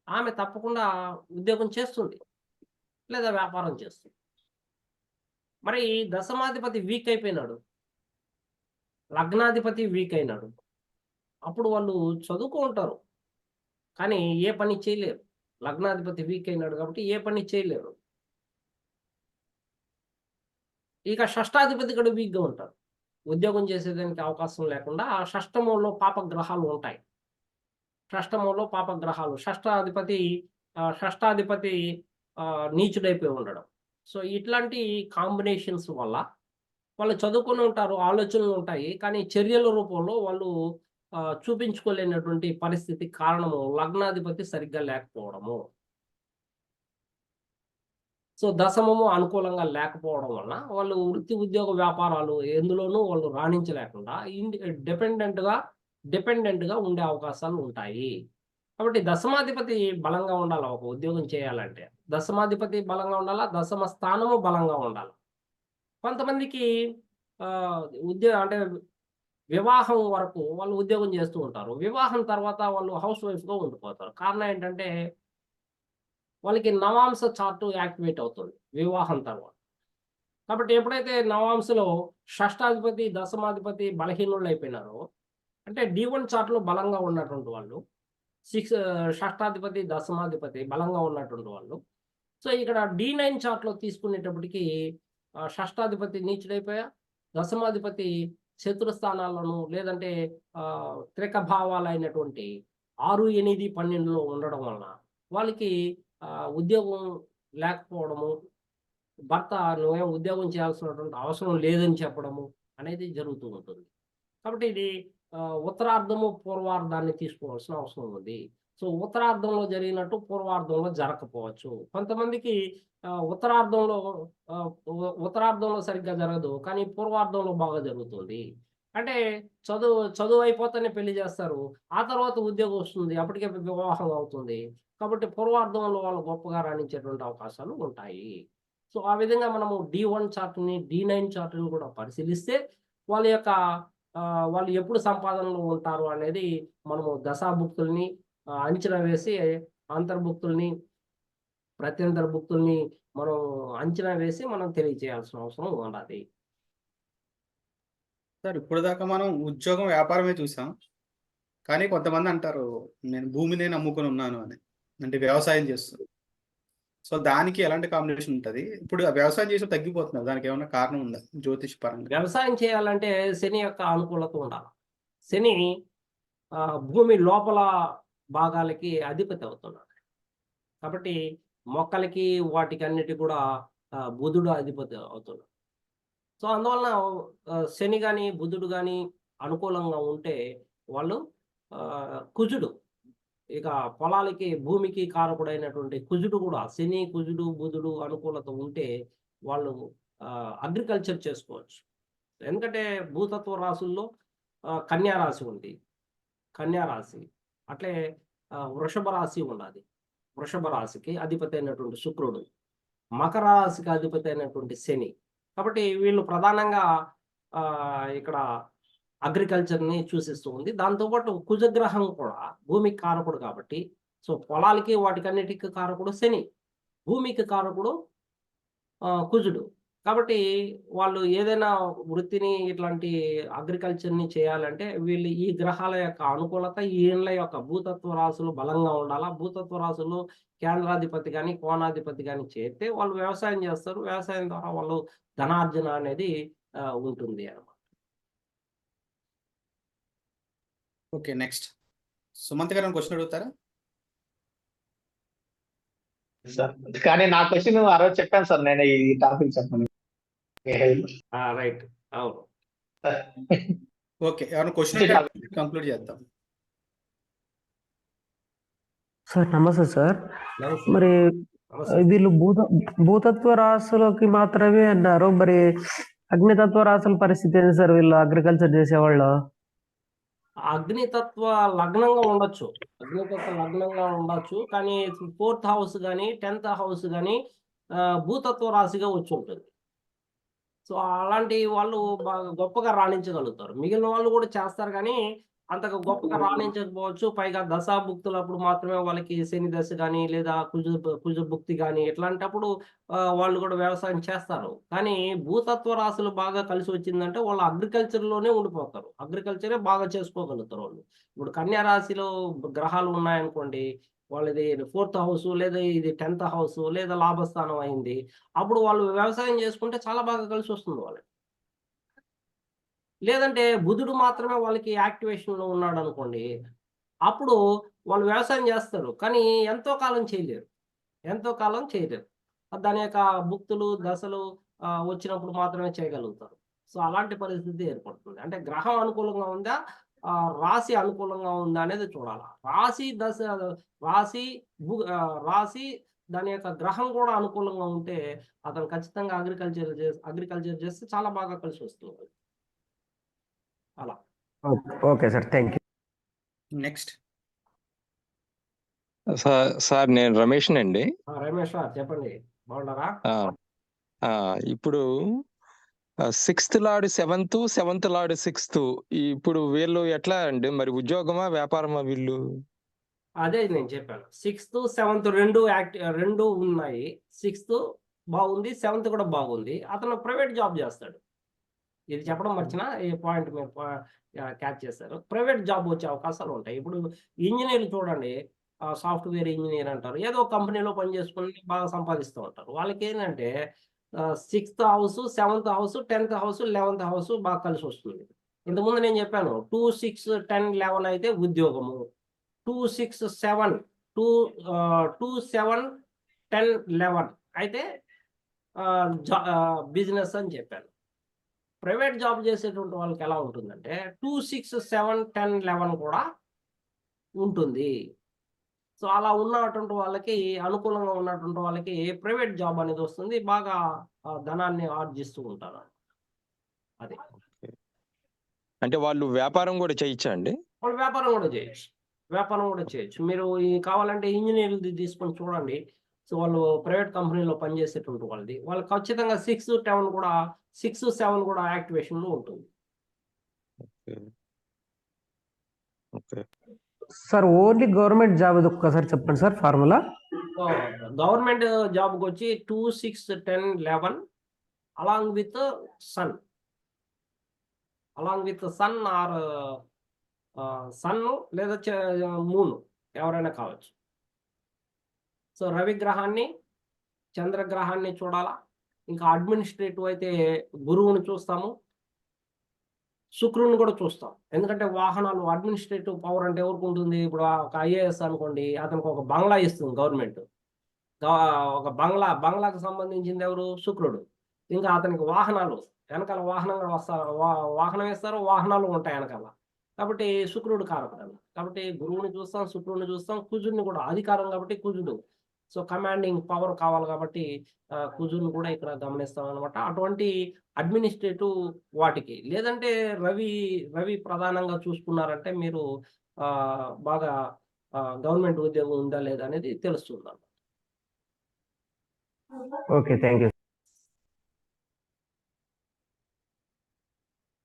Speaker 1: ఆమె తప్పకుండా ఉద్యోగం చేస్తుంది. లేదా వ్యాపారం చేస్తుంది. మరి దశమాధిపతి వీక్ అయిపోయినాడు. లగ్నాధిపతి వీక్ అయినాడు. అప్పుడు వాళ్ళు చదువుకుంటారు. కానీ ఏ పని చేయలేరు. లగ్నాధిపతి వీక్ అయినాడు కాబట్టి ఏ పని చేయలేరు. ఇక షష్టాధిపతి కూడా వీక్‌గా ఉంటారు. ఉద్యోగం చేసేదానికి అవకాశం లేకుండా ఆ షష్టమంలో పాపగ్రహాలు ఉంటాయి. షష్టమంలో పాపగ్రహాలు. షష్టాధిపతి నీచుడైపోయి ఉండడం. సో, ఇట్లాంటి కాంబినేషన్స్ వల్ల వాళ్ళు చదువుకొని ఉంటారు. ఆలోచనలు ఉంటాయి. కానీ చర్యల రూపంలో వాళ్ళు చూపించుకోలేనటువంటి పరిస్థితి కారణము లగ్నాధిపతి సరిగ్గా లేకపోవడము. సో, దశమము అనుకూలంగా లేకపోవడం వలన వాళ్ళు వృత్తి, ఉద్యోగ, వ్యాపారాలు ఎందులోనూ వాళ్ళు రాణించలేకుండా డిపెండెంట్‌గా ఉండే అవకాశాలు ఉంటాయి. కాబట్టి దశమాధిపతి బలంగా ఉండాలా ఒక ఉద్యోగం చేయాలంటే. దశమాధిపతి బలంగా ఉండాలా, దశమ స్థానము బలంగా ఉండాలి. కొంతమందికి ఆహ్, అంటే వివాహం వరకు వాళ్ళు ఉద్యోగం చేస్తూ ఉంటారు. వివాహం తర్వాత వాళ్ళు హౌస్ వైఫ్‌గా ఉండిపోతారు. కారణం ఏంటంటే వాళ్ళకి నవాంశ చార్ట్ యాక్టివేట్ అవుతుంది వివాహం తర్వాత. కాబట్టి ఎప్పుడైతే నవాంశలో షష్టాధిపతి, దశమాధిపతి బలహీనులైపోయినారో, అంటే D1 చార్ట్‌లో బలంగా ఉన్నటువంటి వాళ్ళు, షష్టాధిపతి, దశమాధిపతి బలంగా ఉన్నటువంటి వాళ్ళు. సో, ఇక్కడ D9 చార్ట్‌లో తీసుకునేటప్పటికి షష్టాధిపతి నీచుడైపోయా, దశమాధిపతి శత్రు స్థానాల్లోనూ లేదంటే త్రిక భావాలైనటువంటి 6, 8, 12లో ఉండడం వలన వాళ్ళకి ఉద్యోగం లేకపోవడము, భర్త నువ్వేం ఉద్యోగం చేయాల్సినటువంటి అవసరం లేదని చెప్పడము అనేది జరుగుతూ ఉంటుంది. కాబట్టి ఇది ఉత్తరార్ధము, పూర్వార్ధాన్ని తీసుకోవాల్సిన అవసరం ఉంది. సో, ఉత్తరార్ధంలో జరిగినట్టు పూర్వార్ధంలో జరగకపోవచ్చు. కొంతమందికి ఉత్తరార్ధంలో సరిగ్గా జరగదు. కానీ పూర్వార్ధంలో బాగా జరుగుతుంది. అంటే చదువు అయిపోతేనే పెళ్లి చేస్తారు. ఆ తర్వాత ఉద్యోగం వస్తుంది. అప్పటికే వివాహం అవుతుంది. కాబట్టి పూర్వార్ధంలో వాళ్ళు గొప్పగా రాణించేటువంటి అవకాశాలు ఉంటాయి. సో, ఆ విధంగా మనము డి1 చార్ట్‌ని, డి9 చార్ట్‌ని కూడా పరిశీలిస్తే వాళ్ళ యొక్క వాళ్ళు ఎప్పుడు సంపాదనలో ఉంటారు అనేది మనము దశాభుక్తుల్ని అంచనా వేసి అంతర్భుక్తుల్ని, ప్రత్యంతర్భుక్తుల్ని మనం అంచనా వేసి మనం తెలియజేయాల్సిన అవసరం ఉన్నది.
Speaker 2: సార్ ఇప్పటిదాకా మనం ఉద్యోగం, వ్యాపారమే చూసాం. కానీ కొంతమంది అంటారు, నేను భూమినే నమ్ముకొని ఉన్నాను అని. అంటే వ్యవసాయం చేస్తూ. సో, దానికి ఎలాంటి కాంబినేషన్ ఉంటది? ఇప్పుడు ఆ వ్యవసాయం చేసి తగ్గిపోతున్నారు. దానికి ఏమన్నా కారణం ఉందా జ్యోతిష్ పరంగా?
Speaker 1: వ్యవసాయం చేయాలంటే శని యొక్క అనుకూలత ఉండాలి. శని భూమి లోపల భాగాలకి అధిపతి అవుతున్నాడు. కాబట్టి మొక్కలకి వాటికన్నిటికి కూడా బుధుడు అధిపతి అవుతున్నాడు. సో, అందువలన శని గాని, బుధుడు గాని అనుకూలంగా ఉంటే వాళ్ళు కుజుడు ఇక పొలాలకి, భూమికి కారకుడైనటువంటి కుజుడు కూడా శని, కుజుడు, బుధుడు అనుకూలత ఉంటే వాళ్ళు అగ్రికల్చర్ చేసుకోవచ్చు. ఎందుకంటే భూతత్వ రాశుల్లో కన్యా రాశి ఉంది. కన్యా రాశి. అట్లే వృషభ రాశి ఉన్నది. వృషభ రాశికి అధిపతి అయినటువంటి శుక్రుడు. మకర రాశికి అధిపతి అయినటువంటి శని. కాబట్టి వీళ్ళు ప్రధానంగా ఇక్కడ అగ్రికల్చర్‌ని సూచిస్తూ ఉంది. దాంతో పాటు కుజగ్రహం కూడా భూమికి కారకుడు కాబట్టి, సో, పొలాలకి వాటికన్నిటికి కారకుడు శని. భూమికి కారకుడు కుజుడు. కాబట్టి వాళ్ళు ఏదైనా వృత్తిని ఇట్లాంటి అగ్రికల్చర్‌ని చేయాలంటే వీళ్ళు ఈ గ్రహాల యొక్క అనుకూలత, ఈళ్ళ యొక్క భూతత్వ రాశులు బలంగా ఉండాలా. భూతత్వ రాశులు కేంద్రాధిపతి గాని, కోణాధిపతి గాని చేరితే వాళ్ళు వ్యవసాయం చేస్తారు. వ్యవసాయం ద్వారా వాళ్ళు ధనార్జన అనేది ఉంటుంది అన్నమాట.
Speaker 2: ఓకే. నెక్స్ట్. సుమంత్ గారు క్వెషన్ అడుగుతారా?
Speaker 5: సార్ కానీ నా క్వెషన్ ఆ రోజు చెప్పాను సార్, నేను ఈ టాపిక్ చెప్పను.
Speaker 1: రైట్. అవును.
Speaker 2: ఓకే. ఎవరైనా క్వెషన్ కంక్లూడ్ చేద్దాం.
Speaker 6: సార్ నమస్తే సార్.
Speaker 1: నమస్తే.
Speaker 6: మరి
Speaker 1: నమస్తే.
Speaker 6: వీళ్ళు భూతత్వ రాశులకి మాత్రమే అన్నారు. మరి అగ్నితత్వ రాశుల పరిస్థితి ఏంటి సార్? వీళ్ళు అగ్రికల్చర్ చేసేవాళ్ళు
Speaker 1: అగ్నితత్వ లగ్నంగా ఉండొచ్చు. అగ్నితత్వ లగ్నంగా ఉండొచ్చు. కానీ 4th హౌస్ గాని, 10th హౌస్ గాని భూతత్వ రాశిగా వచ్చుంటుంది. సో, అలాంటి వాళ్ళు బాగా గొప్పగా రాణించగలుగుతారు. మిగిలిన వాళ్ళు కూడా చేస్తారు గానీ, అంతగా గొప్పగా రాణించకపోవచ్చు. పైగా దశాభుక్తులప్పుడు మాత్రమే వాళ్ళకి శని దశ గాని, లేదా కుజ భుక్తి గాని ఇట్లాంటప్పుడు వాళ్ళు కూడా వ్యవసాయం చేస్తారు. కానీ భూతత్వ రాశులు బాగా కలిసి వచ్చిందంటే వాళ్ళు అగ్రికల్చర్‌లోనే ఉండిపోతారు. అగ్రికల్చరే బాగా చేసుకోగలుగుతారు వాళ్ళు. ఇప్పుడు కన్యా రాశిలో గ్రహాలు ఉన్నాయనుకోండి, వాళ్ళది 4th హౌసు లేదా ఇది 10th హౌసు లేదా లాభస్థానం అయింది. అప్పుడు వాళ్ళు వ్యవసాయం చేసుకుంటే చాలా బాగా కలిసొస్తుంది వాళ్ళకి. లేదంటే బుధుడు మాత్రమే వాళ్ళకి యాక్టివేషన్‌లో ఉన్నాడనుకోండి, అప్పుడు వాళ్ళు వ్యవసాయం చేస్తారు. కానీ ఎంతో కాలం చేయలేరు. ఎంతో కాలం చేయలేరు. దాని యొక్క భుక్తులు, దశలు వచ్చినప్పుడు మాత్రమే చేయగలుగుతారు. సో, అలాంటి పరిస్థితి ఏర్పడుతుంది. అంటే గ్రహం అనుకూలంగా ఉందా? రాశి అనుకూలంగా ఉందా అనేది చూడాల. రాశి దశ రాశి రాశి దాని యొక్క గ్రహం కూడా అనుకూలంగా ఉంటే అతను ఖచ్చితంగా అగ్రికల్చర్ చేస్తే చాలా బాగా కలిసొస్తుంది. అలా.
Speaker 6: Okay sir. Thank you.
Speaker 2: Next.
Speaker 7: Sir నేను రమేష్‌నండి.
Speaker 1: రమేష్ సార్ చెప్పండి. బాగున్నారా?
Speaker 7: ఇప్పుడు 6th lord 7th, 7th lord 6th. ఇప్పుడు వీళ్ళు ఎట్లా అండి? మరి ఉద్యోగమా, వ్యాపారమా వీళ్ళు?
Speaker 1: అదే నేను చెప్పాను. 6th, 7th రెండు ఉన్నాయి. 6th బాగుంది. 7th కూడా బాగుంది. అతను ప్రైవేట్ జాబ్ చేస్తాడు. ఇది చెప్పడం మర్చినా ఈ పాయింట్ మీరు క్యాచ్ చేశారు. ప్రైవేట్ జాబ్ వచ్చే అవకాశాలు ఉంటాయి. ఇప్పుడు ఇంజినీర్లు చూడండి, సాఫ్ట్‌వేర్ ఇంజినీర్ అంటారు. ఏదో కంపెనీలో పని చేసుకొని బాగా సంపాదిస్తూ ఉంటారు. వాళ్ళకేంటంటే 6th house, 7th house, 10th house, 11th house బాగా కలిసొస్తుంది. ఇంతకుముందు నేను చెప్పాను 2, 6, 10, 11 అయితే ఉద్యోగము. 2, 6, 7 2, 7, 10, 11 అయితే బిజినెస్ అని చెప్పాను. ప్రైవేట్ జాబ్ చేసేటువంటి వాళ్ళకి ఎలా ఉంటుందంటే 2, 6, 7, 10, 11 కూడా ఉంటుంది. సో, అలా ఉన్నటువంటి వాళ్ళకి అనుకూలంగా ఉన్నటువంటి వాళ్ళకి ప్రైవేట్ జాబ్ అనేది వస్తుంది. బాగా ధనాన్ని ఆర్జిస్తూ ఉంటారు. అది.
Speaker 7: అంటే వాళ్ళు వ్యాపారం కూడా చేయొచ్చా అండి?
Speaker 1: వాళ్ళు వ్యాపారం కూడా చేయొచ్చు. వ్యాపారం కూడా చేయొచ్చు. మీరు ఈ కావాలంటే ఇంజినీర్‌ది తీసుకొని చూడండి. సో, వాళ్ళు ప్రైవేట్ కంపెనీలో పనిచేసేటువంటి వాళ్ళది. వాళ్ళు ఖచ్చితంగా 6, 7 కూడా 6, 7 కూడా యాక్టివేషన్‌లో ఉంటుంది.
Speaker 7: Okay. Okay.
Speaker 6: Sir only government job ఒక్కసారి చెప్పండి సార్ ఫార్ములా.
Speaker 1: సో, గవర్నమెంట్ జాబ్‌కొచ్చి 2, 6, 10, 11 along with sun. Along with sun or sun లేదా మూన్ ఎవరైనా కావచ్చు. సో, రవి గ్రహాన్ని, చంద్రగ్రహాన్ని చూడాలా. ఇంకా అడ్మినిస్ట్రేటివ్ అయితే గురువుని చూస్తాము. శుక్రుడిని కూడా చూస్తాం. ఎందుకంటే వాహనాలు అడ్మినిస్ట్రేటివ్ పవర్ అంటే ఎవరికి ఉంటుంది? ఇప్పుడు ఒక ఐఏఎస్ అనుకోండి, అతనికి ఒక బంగ్లా ఇస్తుంది గవర్నమెంట్. ఒక బంగ్లాకు సంబంధించింది ఎవరు? శుక్రుడు. ఇంకా అతనికి వాహనాలు వెనకాల వాహనంగా వాహనం ఇస్తారు, వాహనాలు ఉంటాయి వెనకాల. కాబట్టి శుక్రుడు కారకుడు. కాబట్టి గురువుని చూస్తాం, శుక్రుడిని చూస్తాం, కుజుడిని కూడా అధికారం కాబట్టి కుజుడు. సో, కమాండింగ్ పవర్ కావాలి కాబట్టి కుజుడిని కూడా ఇక్కడ గమనిస్తాం అనమాట. అటువంటి అడ్మినిస్ట్రేటివ్ వాటికి. లేదంటే రవి ప్రధానంగా చూసుకున్నారంటే మీరు బాగా గవర్నమెంట్ ఉద్యోగం ఉందా లేదా అనేది తెలుస్తుందన్నమాట.
Speaker 6: Okay, thank you.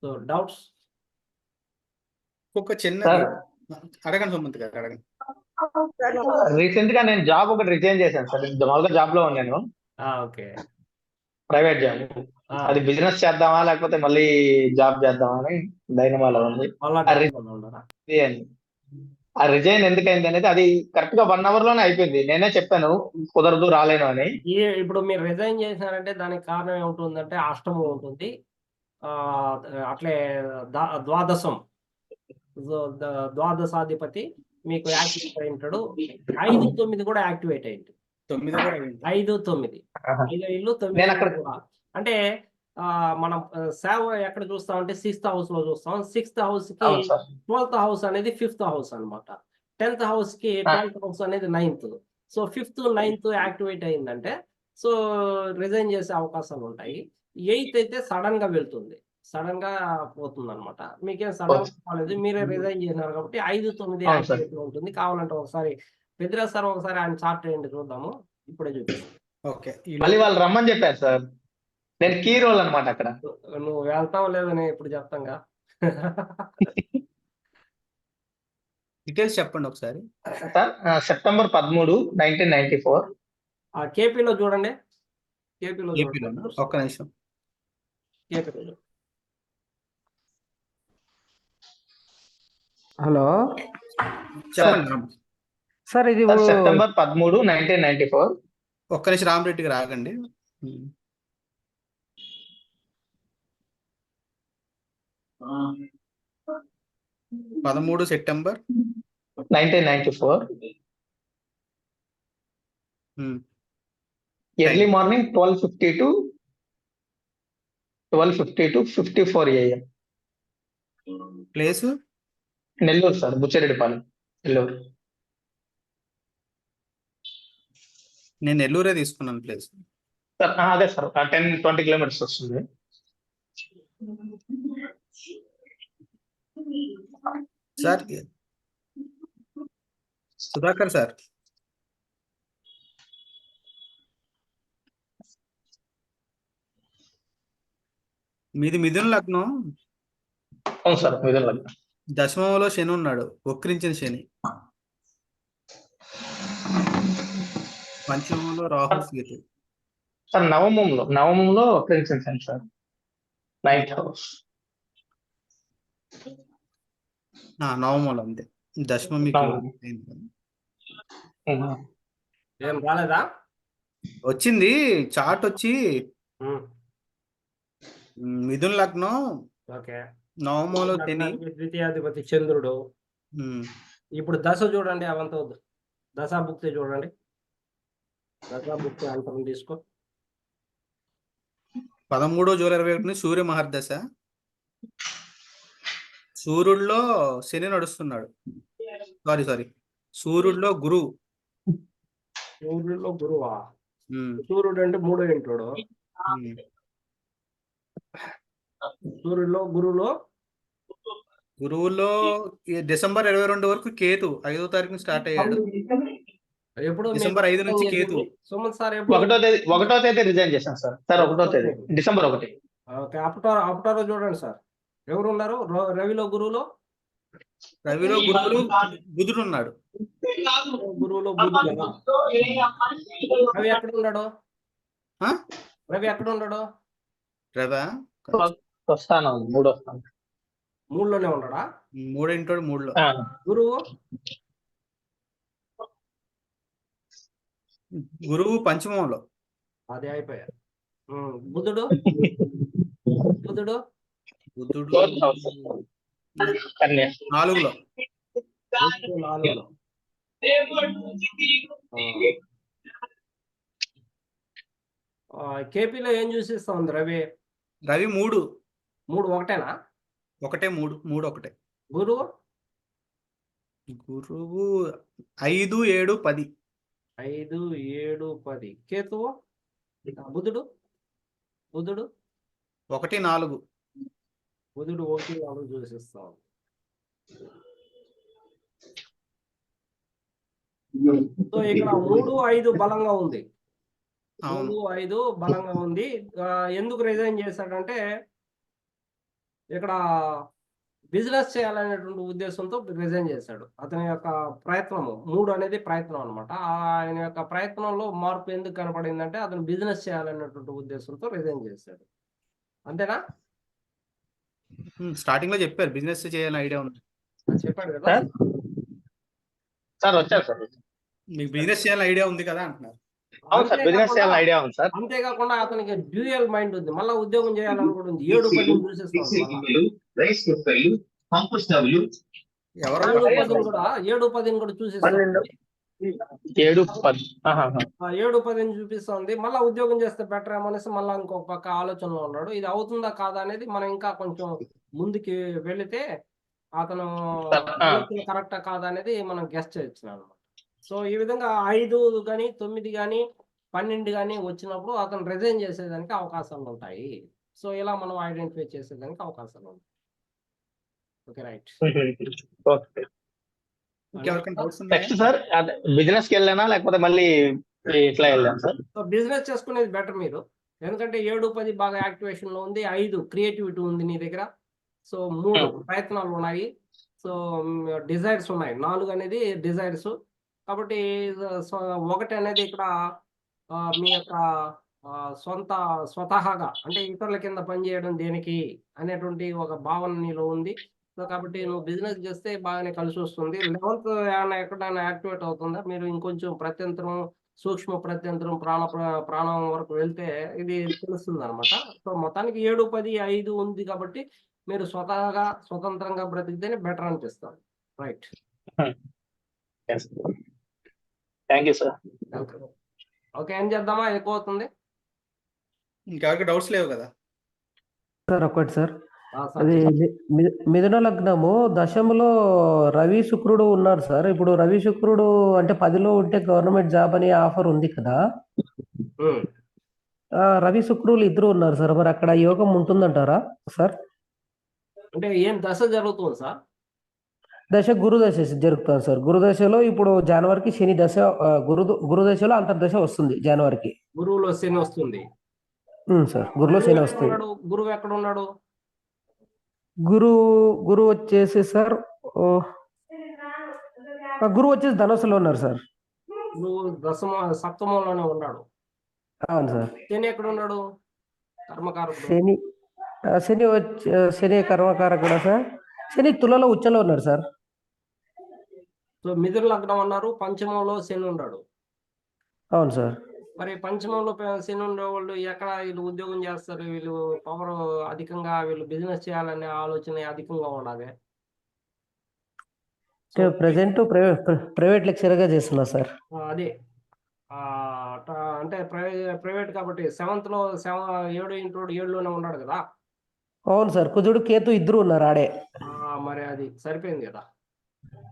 Speaker 1: So, doubts?
Speaker 2: ఒక చిన్నది
Speaker 3: సార్
Speaker 2: అడగండి సుమంత్ గారు, అడగండి.
Speaker 5: రీసెంట్ గా నేను జాబ్ ఒకటి రిజైన్ చేశాను సార్. మామూలుగా జాబ్ లో ఉన్నాను,
Speaker 1: ఓకే.
Speaker 5: Private job. అది బిజినెస్ చేద్దామా లేకపోతే మళ్ళీ జాబ్ చేద్దామా అని డైనమాలో ఉంది. ఆ రిజైన్ ఎందుకైంది అనేది అది కరెక్ట్ గా 1 hour లోనే అయిపోయింది. నేనే చెప్పాను కుదరదు రాలేను అని.
Speaker 1: ఇప్పుడు మీరు రిజైన్ చేశారంటే దానికి కారణం ఏముంటుందంటే అష్టమం ఉంటుంది. అట్లే ద్వాదశం, ద్వాదశాధిపతి మీకు యాక్టివేట్ అయి ఉంటాడు. 5, 9 కూడా యాక్టివేట్ అయింది.
Speaker 2: 9 కూడా అయింది.
Speaker 1: 5, 9 5 ఇల్లు 9
Speaker 5: నేను అక్కడ
Speaker 1: కూడా. అంటే మనం సేవ ఎక్కడ చూస్తామంటే 6th house లో చూస్తాం. 6th house కి
Speaker 5: అవును సార్.
Speaker 1: 12th house అనేది 5th house అన్నమాట. 10th house కి 12th house అనేది 9th. So 5th, 9th activate అయిందంటే సో రిజైన్ చేసే అవకాశాలు ఉంటాయి. 8th అయితే సడన్ గా వెళ్తుంది, సడన్ గా పోతుంది అనమాట. మీకేం సడన్ కాలేదు, మీరే రిజైన్ చేసినారు కాబట్టి 5, 9
Speaker 5: అవును సార్.
Speaker 1: యాక్టివేట్ ఉంటుంది. కావాలంటే ఒకసారి పెద్దిరాజ్ సార్ ఒకసారి ఆయన చార్ట్ ఏంటి చూద్దాము. ఇప్పుడే చూపిస్తాను.
Speaker 2: ఓకే,
Speaker 5: మళ్ళీ వాళ్ళు రమ్మని చెప్పారు సార్. నేను కీ రోల్ అనమాట అక్కడ.
Speaker 1: నువ్వు వెళ్తావు లేదని ఇప్పుడు చెప్తాంగా.
Speaker 2: డీటెయిల్స్ చెప్పండి ఒకసారి.
Speaker 5: Sir September 13, 1994.
Speaker 1: కేపీలో చూడండి. కేపీలో
Speaker 2: ఏపీలోనా? ఒక్క నిమిషం.
Speaker 1: కేపీలో చూడండి.
Speaker 6: హలో
Speaker 2: చెప్పండి.
Speaker 6: సార్, ఇది
Speaker 5: సెప్టెంబర్ 13, 1994.
Speaker 2: ఒక్క నిమిషం రామరెడ్డి గారు ఆగండి. 13 September
Speaker 5: 1994. Early morning 12:50 to 54 AM.
Speaker 2: Place
Speaker 5: Nellore sir, Buchireddypalem, Nellore.
Speaker 2: నేను నెల్లూరే తీసుకున్నాను ప్లేస్.
Speaker 5: సార్ అదే సార్, 10-20 kilometers వస్తుంది.
Speaker 2: సార్ సుధాకర్ సార్, మీది మిథున లగ్నం.
Speaker 5: అవును సార్, మిథున లగ్నం.
Speaker 2: దశమంలో శని ఉన్నాడు, వక్రించిన శని. పంచమంలో రాహు కేతు.
Speaker 5: సార్ నవమంలో ప్రిన్సెన్స్ అండి సార్, 9th house.
Speaker 2: నవమంలో అంతే. దశమం మీకు
Speaker 1: ఏం రాలేదా?
Speaker 2: వచ్చింది చార్ట్ వచ్చి మిథున లగ్నం,
Speaker 1: ఓకే.
Speaker 2: నవమంలో శని,
Speaker 1: ద్వితీయాధిపతి చంద్రుడు. ఇప్పుడు దశ చూడండి, అవంత వద్దు. దశాభుక్తి చూడండి. దశాభుక్తి అంతరం తీసుకో.
Speaker 2: 13 జూలై 21 సూర్య మహర్దశ. సూర్యుడిలో శని నడుస్తున్నాడు. సారీ సూర్యుడిలో గురువు.
Speaker 1: సూర్యుడిలో గురువా? సూర్యుడు అంటే 3 ఇంటుడు. సూర్యుడిలో గురువులో
Speaker 2: గురువులో ఈ డిసెంబర్ 22 వరకు కేతు 5వ తారీఖున స్టార్ట్ అయ్యాడు.
Speaker 1: ఎప్పుడు మీకు
Speaker 2: డిసెంబర్ 5 నుంచి కేతు.
Speaker 1: సుమన్ సార్ ఎప్పుడు
Speaker 5: 1వ తేదీ రిజైన్ చేశాను సార్. 1వ తేదీ డిసెంబర్ 1.
Speaker 1: ఓకే, అప్టారో చూడండి సార్. ఎవరు ఉన్నారు రవిలో గురువులో?
Speaker 2: రవిలో బుధుడు ఉన్నాడు.
Speaker 1: గురువులో బుధుడు కదా. రవి ఎక్కడ ఉన్నాడు?
Speaker 2: ఆ?
Speaker 1: రవి ఎక్కడ ఉన్నాడు?
Speaker 2: రవా
Speaker 5: వస్తాను 3 వస్తాను.
Speaker 1: 3లోనే ఉన్నాడా?
Speaker 2: 3
Speaker 1: గురువు
Speaker 2: గురువు పంచమంలో.
Speaker 1: అదే అయిపోయా. బుధుడు బుధుడు
Speaker 2: బుధుడు
Speaker 5: 4th house. కన్యా.
Speaker 2: 4లో.
Speaker 1: 4లో. కేపీలో ఏం చూసిస్తా ఉంది రవి?
Speaker 2: రవి 3
Speaker 1: ఒకటేనా?
Speaker 2: 3 ఒకటే.
Speaker 1: గురువు
Speaker 2: గురువు 5, 7, 10.
Speaker 1: 5, 7, 10. కేతువు బుధుడు
Speaker 2: 1, 4.
Speaker 1: బుధుడు 1, 4 చూసిస్తాం. సో ఇక్కడ 3, 5 బలంగా ఉంది. 3, 5 బలంగా ఉంది. ఎందుకు రిజైన్ చేశాడంటే ఇక్కడ బిజినెస్ చేయాలనేటువంటి ఉద్దేశంతో రిజైన్ చేశాడు. అతని యొక్క ప్రయత్నము 3 అనేది ప్రయత్నం అనమాట. ఆయన యొక్క ప్రయత్నంలో మార్పు ఎందుకు కనపడిందంటే అతను బిజినెస్ చేయాలనేటువంటి ఉద్దేశంతో రిజైన్ చేశాడు. అంతేనా?
Speaker 2: స్టార్టింగ్ లో చెప్పారు బిజినెస్ చేయాలని ఐడియా ఉంది.
Speaker 1: చెప్పాడు కదా.
Speaker 5: సార్ వచ్చారు సార్.
Speaker 2: మీకు బిజినెస్ చేయాలని ఐడియా ఉంది కదా అంటున్నారు.
Speaker 5: అవును సార్, బిజినెస్ చేయాలని ఐడియా ఉంది సార్.
Speaker 1: అంతేకాకుండా అతనికి డ్యూయల్ మైండ్ ఉంది. మళ్ళీ ఉద్యోగం చేయాలని కూడా ఉంది. 7, 10 చూసేస్తాం. 7, 10 కూడా చూసేస్తాం.
Speaker 5: 7, 10.
Speaker 1: 7, 10 చూపిస్తుంది. మళ్ళీ ఉద్యోగం చేస్తే బెటర్ ఏమో అనేసి మళ్ళీ ఇంకొక పక్క ఆలోచనలో ఉన్నాడు. ఇది అవుతుందా కాదా అనేది మనం ఇంకా కొంచెం ముందుకి వెళితే అతను కరెక్టా కాదా అనేది మనం గెస్ట్ చేయొచ్చు అనమాట. సో ఈ విధంగా 5 కానీ 9 కానీ 12 కానీ వచ్చినప్పుడు అతను రిజైన్ చేసేదానికి అవకాశాలు ఉంటాయి. సో ఇలా మనం ఐడెంటిఫై చేసేదానికి అవకాశాలు ఉంటాయి. Okay, right.
Speaker 2: ఇంకెవరికైనా డౌట్స్ ఉన్నాయా?
Speaker 5: నెక్స్ట్ సార్ బిజినెస్ కి వెళ్ళానా లేకపోతే మళ్ళీ ఇట్లా వెళ్ళాను సార్?
Speaker 1: సో బిజినెస్ చేసుకునేది బెటర్ మీరు. ఎందుకంటే 7, 10 బాగా యాక్టివేషన్ లో ఉంది. 5 క్రియేటివిటీ ఉంది నీ దగ్గర. సో 3 ప్రయత్నాలు ఉన్నాయి. సో డిజైర్స్ ఉన్నాయి. 4 అనేది డిజైర్స్. కాబట్టి 1 అనేది ఇక్కడ మీ యొక్క స్వతహాగా అంటే ఇతరుల కింద పనిచేయడం దేనికి అనేటువంటి ఒక భావన నీలో ఉంది. సో కాబట్టి నువ్వు బిజినెస్ చేస్తే బాగానే కలిసి వస్తుంది. 11th ఎక్కడైనా యాక్టివేట్ అవుతుందా? మీరు ఇంకొంచెం ప్రత్యంతరం, సూక్ష్మ ప్రత్యంతరం, ప్రాణం వరకు వెళ్తే ఇది తెలుస్తుంది అనమాట. సో మొత్తానికి 7, 10, 5 ఉంది కాబట్టి మీరు స్వతంత్రంగా బ్రతికితేనే బెటర్ అనిపిస్తుంది. Right.
Speaker 5: Thank you sir.
Speaker 1: Okay, ఏం చేద్దామా? ఎక్కువ అవుతుంది.
Speaker 2: ఇంకెవరికి డౌట్స్ లేవు కదా?
Speaker 6: సార్ ఒకటి సార్, అది మిథున లగ్నము దశములో రవి శుక్రుడు ఉన్నారు సార్. ఇప్పుడు రవి శుక్రుడు అంటే 10లో ఉంటే గవర్నమెంట్ జాబ్ అనే ఆఫర్ ఉంది కదా. రవి శుక్రులు ఇద్దరు ఉన్నారు సార్. మరి అక్కడ యోగం ఉంటుందంటారా సార్?
Speaker 1: అంటే ఏం దశ జరుగుతుంది సార్?
Speaker 6: దశ గురు దశ జరుగుతుంది సార్. గురు దశలో ఇప్పుడు జనవరికి శని దశ, గురు దశలో అంతర్దశ వస్తుంది జనవరికి.
Speaker 1: గురువులో శని వస్తుంది
Speaker 6: సార్. గురులో శని వస్తుంది.
Speaker 1: గురువు ఎక్కడ ఉన్నాడు?
Speaker 6: గురు వచ్చేసి సార్, గురువు వచ్చేసి ధనుసులో ఉన్నారు సార్.
Speaker 1: గురువు సప్తమంలోనే ఉన్నాడు.
Speaker 6: అవును సార్.
Speaker 1: శని ఎక్కడ ఉన్నాడు? కర్మకారకుడు.
Speaker 6: శని కర్మకారకుడు సార్. శని తులలో ఉచ్చలో ఉన్నారు సార్.
Speaker 1: సో మిథున లగ్నం అన్నారు, పంచమంలో శని ఉన్నాడు.
Speaker 6: అవును సార్.
Speaker 1: మరి పంచమంలో శని ఉండే వాళ్ళు ఎక్కడ వీళ్ళు ఉద్యోగం చేస్తారు? వీళ్ళు పవర్ అధికంగా, వీళ్ళు బిజినెస్ చేయాలనే ఆలోచన అధికంగా ఉండాలి.
Speaker 6: ప్రెసెంట్ ప్రైవేట్ లెక్చరర్ గా చేస్తున్నా సార్.
Speaker 1: అదే అంటే ప్రైవేట్ కాబట్టి 7th లో 7 ఉన్నాడు కదా.
Speaker 6: అవును సార్. కుజుడు కేతు ఇద్దరు ఉన్నారు ఆడే.
Speaker 1: మరి అది సరిపోయింది కదా.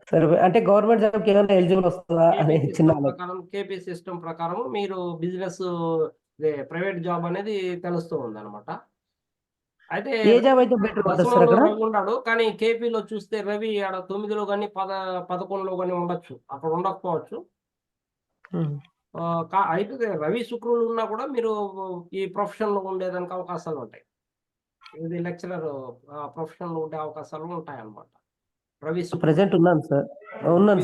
Speaker 6: సరే, అంటే గవర్నమెంట్ జాబ్కి ఏమైనా ఎలిజిబుల్ వస్తుందా అనే చిన్న
Speaker 1: ప్రకారం, కేపీ సిస్టమ్ ప్రకారం మీరు బిజినెస్ ప్రైవేట్ జాబ్ అనేది తెలుస్తూ ఉంది అనమాట. అయితే
Speaker 6: ఏ జాబ్ అయితే బెటర్ ఉంటుంది సార్
Speaker 1: దశమంలో
Speaker 6: అక్కడ?
Speaker 1: రవి ఉన్నాడు, కానీ కేపీలో చూస్తే రవి ఆడ 9లో కానీ 11లో కానీ ఉండొచ్చు, అక్కడ ఉండకపోవచ్చు.
Speaker 6: ఉమ్.
Speaker 1: అయితే రవి శుక్రులు ఉన్నా కూడా మీరు ఈ ప్రొఫెషన్లో ఉండేదానికి అవకాశాలు ఉంటాయి. ఇది లెక్చరర్ ప్రొఫెషన్లో ఉండే అవకాశాలు ఉంటాయి అన్నమాట. రవి శుక్రుడు
Speaker 6: ప్రజెంట్ ఉన్నాను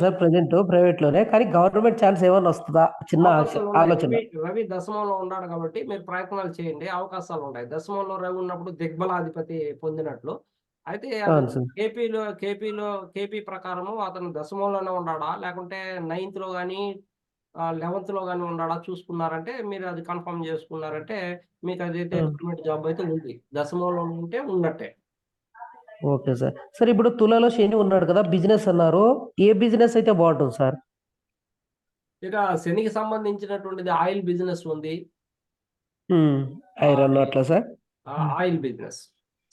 Speaker 6: సార్ ప్రజెంట్ ప్రైవేట్ లోనే, కానీ గవర్నమెంట్ ఛాన్స్ ఏమన్నా వస్తుందా? చిన్న
Speaker 1: అవకాశాలు ఉన్నాయి.
Speaker 6: ఆలోచన.
Speaker 1: రవి దశమంలో ఉన్నాడు కాబట్టి మీరు ప్రయత్నాలు చేయండి, అవకాశాలు ఉంటాయి. దశమంలో రవి ఉన్నప్పుడు దిగ్బలాధిపతి పొందినట్లు. అయితే అది
Speaker 6: అవును సార్.
Speaker 1: కేపీ ప్రకారము అతను దశమంలోనే ఉన్నాడా, లేకుంటే 9th లో కానీ 11th లో కానీ ఉన్నాడా చూసుకున్నారంటే, మీరు అది కన్ఫర్మ్ చేసుకున్నారంటే మీకు అదైతే గవర్నమెంట్ జాబ్ అయితే ఉంది. దశమంలో ఉంటే ఉన్నట్టే.
Speaker 6: Okay sir. సార్ ఇప్పుడు తులలో శని ఉన్నాడు కదా, బిజినెస్ అన్నారు, ఏ బిజినెస్ అయితే బాగుంటుంది సార్?
Speaker 1: ఇక శనికి సంబంధించినటువంటిది ఆయిల్ బిజినెస్ ఉంది.
Speaker 6: ఐరన్ అట్లా సార్.
Speaker 1: ఆయిల్ బిజినెస్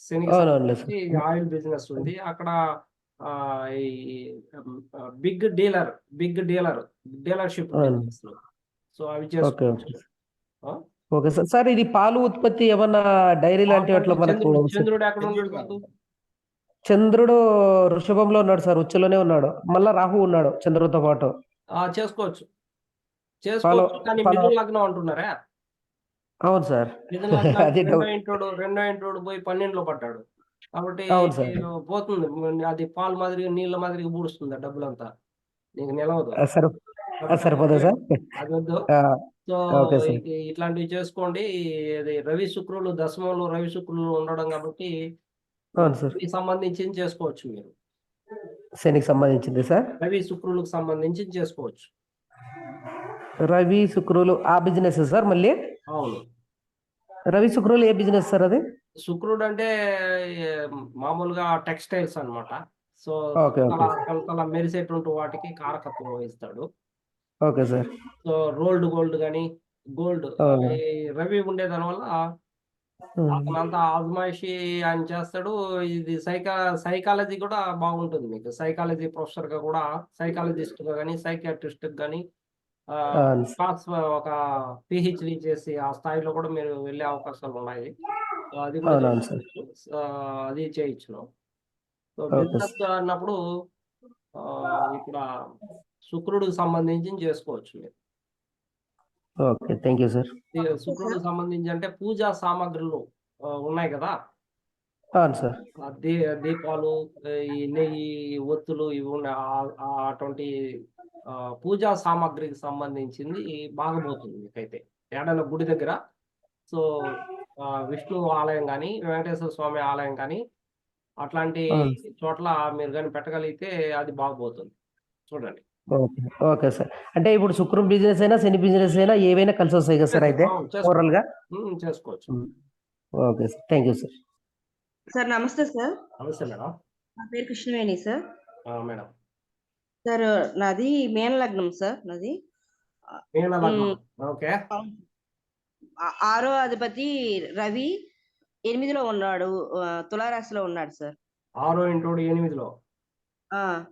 Speaker 1: శనికి
Speaker 6: అవునవునులే
Speaker 1: సంబంధించి
Speaker 6: సార్.
Speaker 1: ఆయిల్ బిజినెస్ ఉంది. అక్కడ ఈ బిగ్ డీలర్షిప్
Speaker 6: అవును.
Speaker 1: బిజినెస్. సో అవి
Speaker 6: ఓకే
Speaker 1: చేసుకోవచ్చు.
Speaker 6: Okay sir. సార్ ఇది పాలు ఉత్పత్తి ఏమన్నా డైరీ లాంటివి అట్లా మనకు?
Speaker 1: చంద్రుడు ఎక్కడ ఉన్నాడు మాకు?
Speaker 6: చంద్రుడు వృషభంలో ఉన్నాడు సార్, ఉచ్చులోనే ఉన్నాడు. మళ్ళా రాహు ఉన్నాడు చంద్రుడితో పాటు.
Speaker 1: చేసుకోవచ్చు కానీ
Speaker 6: పాలు
Speaker 1: మిథున లగ్నం అంటున్నారా?
Speaker 6: అవును సార్.
Speaker 1: మిథున లగ్నం
Speaker 6: అది
Speaker 1: రెండో ఇంటోడు పోయి 12లో పడ్డాడు కాబట్టి
Speaker 6: అవును సార్.
Speaker 1: పోతుంది. అది పాలు మాదిరిగా నీళ్ళ మాదిరిగా పూడుస్తుంది డబ్బులంతా, నీకు నిలవదు.
Speaker 6: సరిపోదా సార్?
Speaker 1: అది వద్దు. So
Speaker 6: okay sir.
Speaker 1: ఇట్లాంటివి చేసుకోండి. ఇది రవి శుక్రులు దశమంలో రవి శుక్రులు ఉండడం కాబట్టి
Speaker 6: అవును సార్.
Speaker 1: శనికి సంబంధించి చేసుకోవచ్చు మీరు.
Speaker 6: శనికి సంబంధించింది సార్.
Speaker 1: రవి శుక్రులకు సంబంధించి చేసుకోవచ్చు.
Speaker 6: రవి శుక్రులు ఆ బిజినెస్ సార్ మళ్ళీ?
Speaker 1: అవును.
Speaker 6: రవి శుక్రులు ఏ బిజినెస్ సార్ అది?
Speaker 1: శుక్రుడు అంటే మామూలుగా టెక్స్టైల్స్ అన్నమాట. సో
Speaker 6: ఓకే
Speaker 1: తల మెరిసేటువంటి వాటికి కారకత్వం వహిస్తాడు.
Speaker 6: Okay sir.
Speaker 1: సో గోల్డ్ కానీ రవి ఉండే దాని వల్ల అతనంతా ఆజమాయిషి ఆయన చేస్తాడు. ఇది సైకాలజీ కూడా బాగుంటుంది మీకు. సైకాలజీ ప్రొఫెసర్ గా కూడా, సైకాలజిస్ట్ గా కానీ, సైకియాట్రిస్ట్ కానీ క్లాస్ ఒక పిహెచ్డి చేసి ఆ స్థాయిలో కూడా మీరు వెళ్ళే అవకాశాలు ఉన్నాయి. అది కూడా అది చేయొచ్చును. సో బిజినెస్ అన్నప్పుడు ఇక్కడ శుక్రుడికి సంబంధించి చేసుకోవచ్చు మీరు.
Speaker 6: Okay, thank you sir.
Speaker 1: శుక్రుడికి సంబంధించి అంటే పూజా సామాగ్రులు ఉన్నాయి కదా
Speaker 6: అవును సార్.
Speaker 1: దీపాలు, ఈ నెయ్యి, ఒత్తులు ఇవి ఉన్నాయి. అటువంటి పూజా సామాగ్రికి సంబంధించింది బాగా పోతుంది మీకైతే ఏడైనా గుడి దగ్గర. సో విష్ణు ఆలయం కానీ, వెంకటేశ్వర స్వామి ఆలయం కానీ అట్లాంటి చోట్ల మీరు కానీ పెట్టగలిగితే అది బాగుపోతుంది. చూడండి.
Speaker 6: Okay sir. అంటే ఇప్పుడు శుక్రం బిజినెస్ అయినా శని బిజినెస్ అయినా ఏవైనా కలిసి వస్తాయి కదా సార్ అయితే ఓవరాల్ గా?
Speaker 1: చేసుకోవచ్చు.
Speaker 6: Okay sir, thank you sir.
Speaker 8: Sir నమస్తే సార్.
Speaker 1: నమస్తే మేడం.
Speaker 8: నా పేరు కృష్ణవేణి సార్.
Speaker 1: మేడం.
Speaker 8: సార్ నాది మేన లగ్నం సార్. నాది
Speaker 1: ఓకే.
Speaker 8: 6వ అధిపతి రవి 8లో ఉన్నాడు, తులారాశిలో ఉన్నాడు సార్.
Speaker 1: 6 × 8లో
Speaker 8: 11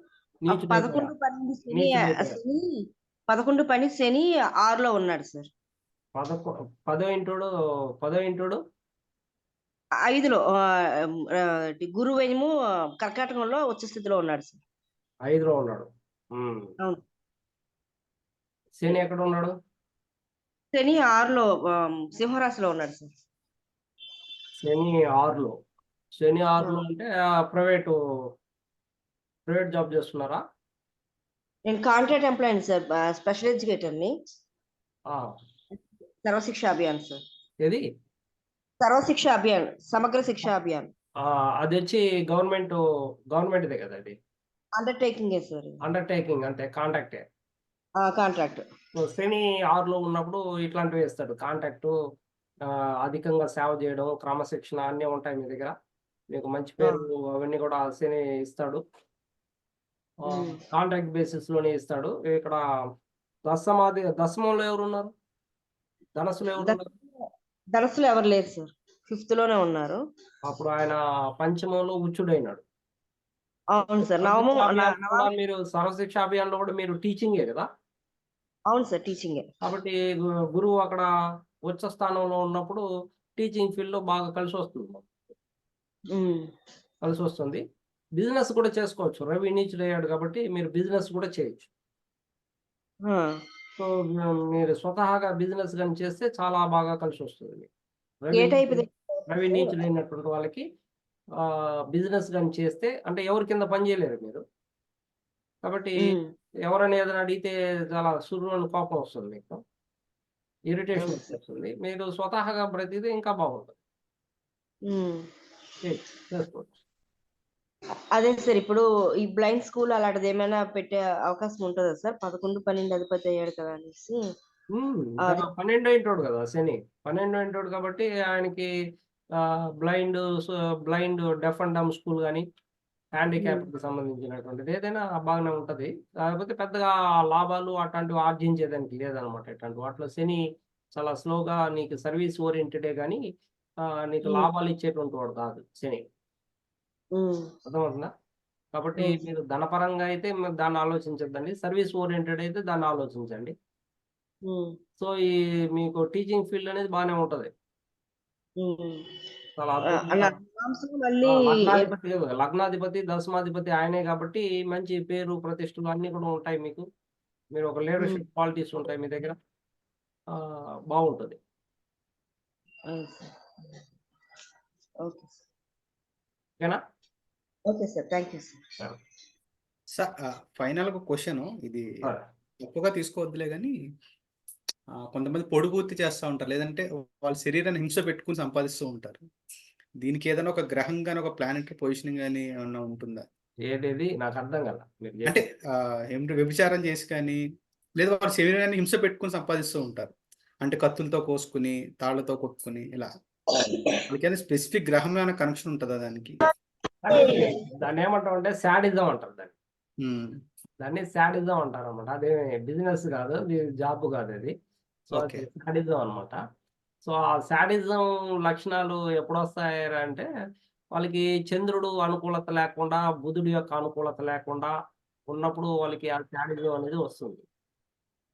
Speaker 8: శని 11 శని 6లో ఉన్నాడు సార్.
Speaker 1: 10 ×
Speaker 8: 5లో గురువేమో కర్కాటకంలో ఉచ్చ స్థితిలో ఉన్నాడు సార్.
Speaker 1: 5లో ఉన్నాడు.
Speaker 8: అవును.
Speaker 1: శని ఎక్కడ ఉన్నాడు?
Speaker 8: శని 6లో సింహరాశిలో ఉన్నాడు సార్.
Speaker 1: శని 6లో అంటే ప్రైవేట్ జాబ్ చేస్తున్నారా?
Speaker 8: నేను కాంట్రాక్ట్ ఎంప్లాయీ సార్, స్పెషల్ ఎడ్యుకేటర్ని. సర్వశిక్ష అభియాన్ సార్.
Speaker 1: ఏది?
Speaker 8: సర్వశిక్ష అభియాన్, సమగ్ర శిక్ష అభియాన్.
Speaker 1: అది వచ్చి గవర్నమెంట్దే కదా అది?
Speaker 8: Undertaking sir.
Speaker 1: అండర్టేకింగ్ అంటే కాంట్రాక్టే.
Speaker 8: కాంట్రాక్ట్.
Speaker 1: శని 6లో ఉన్నప్పుడు ఇట్లాంటివి ఇస్తాడు. కాంట్రాక్ట్, అధికంగా సేవ చేయడం, క్రమశిక్షణ అన్నీ ఉంటాయి మీ దగ్గర. మీకు మంచి పేరు అవన్నీ కూడా శని ఇస్తాడు. కాంట్రాక్ట్ బేసిస్ లోనే ఇస్తాడు. ఇక్కడ దశమంలో ఎవరు ఉన్నారు? ధనస్సులో ఎవరు ఉన్నారు?
Speaker 8: ధనస్సులో ఎవరు లేరు సార్, 5th లోనే ఉన్నారు.
Speaker 1: అప్పుడు ఆయన పంచమంలో ఉచ్చుడైనాడు.
Speaker 8: అవును సార్.
Speaker 1: మీరు సర్వశిక్ష అభియాన్లో కూడా మీరు టీచింగే కదా?
Speaker 8: అవును సార్, టీచింగే.
Speaker 1: కాబట్టి గురువు అక్కడ ఉచ్చ స్థానంలో ఉన్నప్పుడు టీచింగ్ ఫీల్డ్ లో బాగా కలిసి వస్తుంది. కలిసి వస్తుంది. బిజినెస్ కూడా చేసుకోవచ్చు. రవి నీచుడు అయ్యాడు కాబట్టి మీరు బిజినెస్ కూడా చేయొచ్చు. సో మీరు స్వతహాగా బిజినెస్ కానీ చేస్తే చాలా బాగా కలిసి వస్తుంది మీకు.
Speaker 8: ఏ టైప్
Speaker 1: రవి నీచుడైనటువంటి వాళ్ళకి బిజినెస్ కానీ చేస్తే అంటే ఎవరి కింద పని చేయలేరు మీరు. కాబట్టి ఎవరైనా ఏదైనా అడిగితే చాలా సురువుని కోపం వస్తుంది మీకు, ఇరిటేషన్ వస్తుంది. మీరు స్వతహాగా ప్రతిదీ ఇంకా బాగుంటుంది. చేసుకోవచ్చు.
Speaker 8: అదే సార్, ఇప్పుడు ఈ బ్లైండ్ స్కూల్ అలాంటిది ఏమైనా పెట్టే అవకాశం ఉంటుందా సార్? 11, 12 అధిపతి అయ్యాడు కదా అనేసి.
Speaker 1: 12 అయింటాడు కదా శని, 12 అయింటాడు కాబట్టి ఆయనకి blind deaf and dumb school కానీ హ్యాండిక్యాప్కి సంబంధించినటువంటిది ఏదైనా బాగానే ఉంటుంది. కాకపోతే పెద్దగా లాభాలు అట్లాంటివి ఆర్జించేదానికి లేదనమాట. ఇట్లాంటి వాటిలో శని చాలా స్లోగా నీకు సర్వీస్ ఓరియంటెడే కానీ నీకు లాభాలు ఇచ్చేటువంటి వాడు కాదు శని. అర్థమవుతుందా? కాబట్టి మీరు ధనపరంగా అయితే మీరు దాన్ని ఆలోచించద్దండి. సర్వీస్ ఓరియంటెడ్ అయితే దాన్ని ఆలోచించండి. సో ఈ మీకు టీచింగ్ ఫీల్డ్ అనేది బాగానే ఉంటది. చాలా అద్భుతంగా లగ్నాధిపతి కదా, లగ్నాధిపతి దశమాధిపతి ఆయనే కాబట్టి మంచి పేరు ప్రతిష్టలు అన్ని కూడా ఉంటాయి మీకు. మీరు ఒక లీడర్షిప్ క్వాలిటీస్ ఉంటాయి మీ దగ్గర. బాగుంటుంది. ఓకేనా?
Speaker 8: Okay sir, thank you sir.
Speaker 2: Sir final ఒక క్వశ్చన్, ఇది ఎక్కువగా తీసుకోవద్దులే కానీ కొంతమంది పొడుగుర్తి చేస్తూ ఉంటారు, లేదంటే వాళ్ళ శరీరాన్ని హింస పెట్టుకుని సంపాదిస్తూ ఉంటారు. దీనికి ఏదైనా ఒక గ్రహం కానీ ఒక ప్లానెటరీ పొజిషనింగ్ కానీ ఏమన్నా ఉంటుందా?
Speaker 1: ఏదేది నాకు అర్థం కదా.
Speaker 2: అంటే ఏమిటి వ్యభిచారం చేసి కానీ, లేదా వాళ్ళ శరీరాన్ని హింస పెట్టుకుని సంపాదిస్తూ ఉంటారు. అంటే కత్తులతో కోసుకుని, తాళ్లతో కొట్టుకుని ఇలా. వాళ్ళకి స్పెసిఫిక్ గ్రహం ఏమైనా కనెక్షన్ ఉంటుందా దానికి?
Speaker 1: దాన్ని ఏమంటాం అంటే శాడిజం అంటారు దాన్ని. దాన్ని శాడిజం అంటారు అనమాట. అదే బిజినెస్ కాదు, జాబ్ కాదు అది. సో అది శాడిజం అనమాట. సో ఆ శాడిజం లక్షణాలు ఎప్పుడు వస్తాయి అంటే వాళ్ళకి చంద్రుడు అనుకూలత లేకుండా, బుధుడు యొక్క అనుకూలత లేకుండా ఉన్నప్పుడు వాళ్ళకి ఆ శాడిజం అనేది వస్తుంది.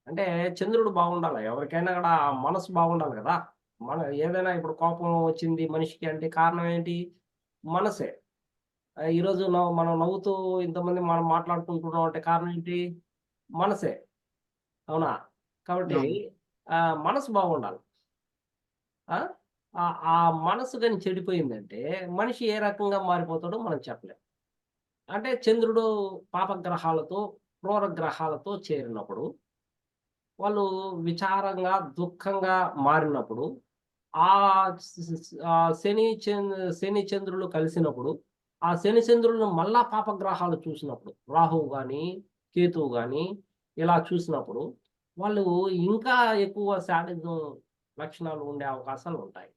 Speaker 1: అంటే చంద్రుడు బాగుండాలి, ఎవరికైనా కూడా మనసు బాగుండాలి కదా. ఏదైనా ఇప్పుడు కోపం వచ్చింది మనిషికి అంటే కారణం ఏంటి? మనసే. ఈరోజు మనం నవ్వుతూ ఇంతమంది మనం మాట్లాడుకుంటున్నాం అంటే కారణం ఏంటి? మనసే. అవునా? కాబట్టి మనసు బాగుండాలి. ఆ మనసు కానీ చెడిపోయిందంటే మనిషి ఏ రకంగా మారిపోతాడో మనం చెప్పలేం. అంటే చంద్రుడు పాపగ్రహాలతో, క్రూర గ్రహాలతో చేరినప్పుడు, వాళ్ళు విచారంగా, దుఃఖంగా మారినప్పుడు, శని చంద్రులు కలిసినప్పుడు, ఆ శని చంద్రులను మళ్ళా పాపగ్రహాలు చూసినప్పుడు, రాహువు కానీ కేతువు కానీ ఇలా చూసినప్పుడు వాళ్ళు ఇంకా ఎక్కువ శాడిజం లక్షణాలు ఉండే అవకాశాలు ఉంటాయి.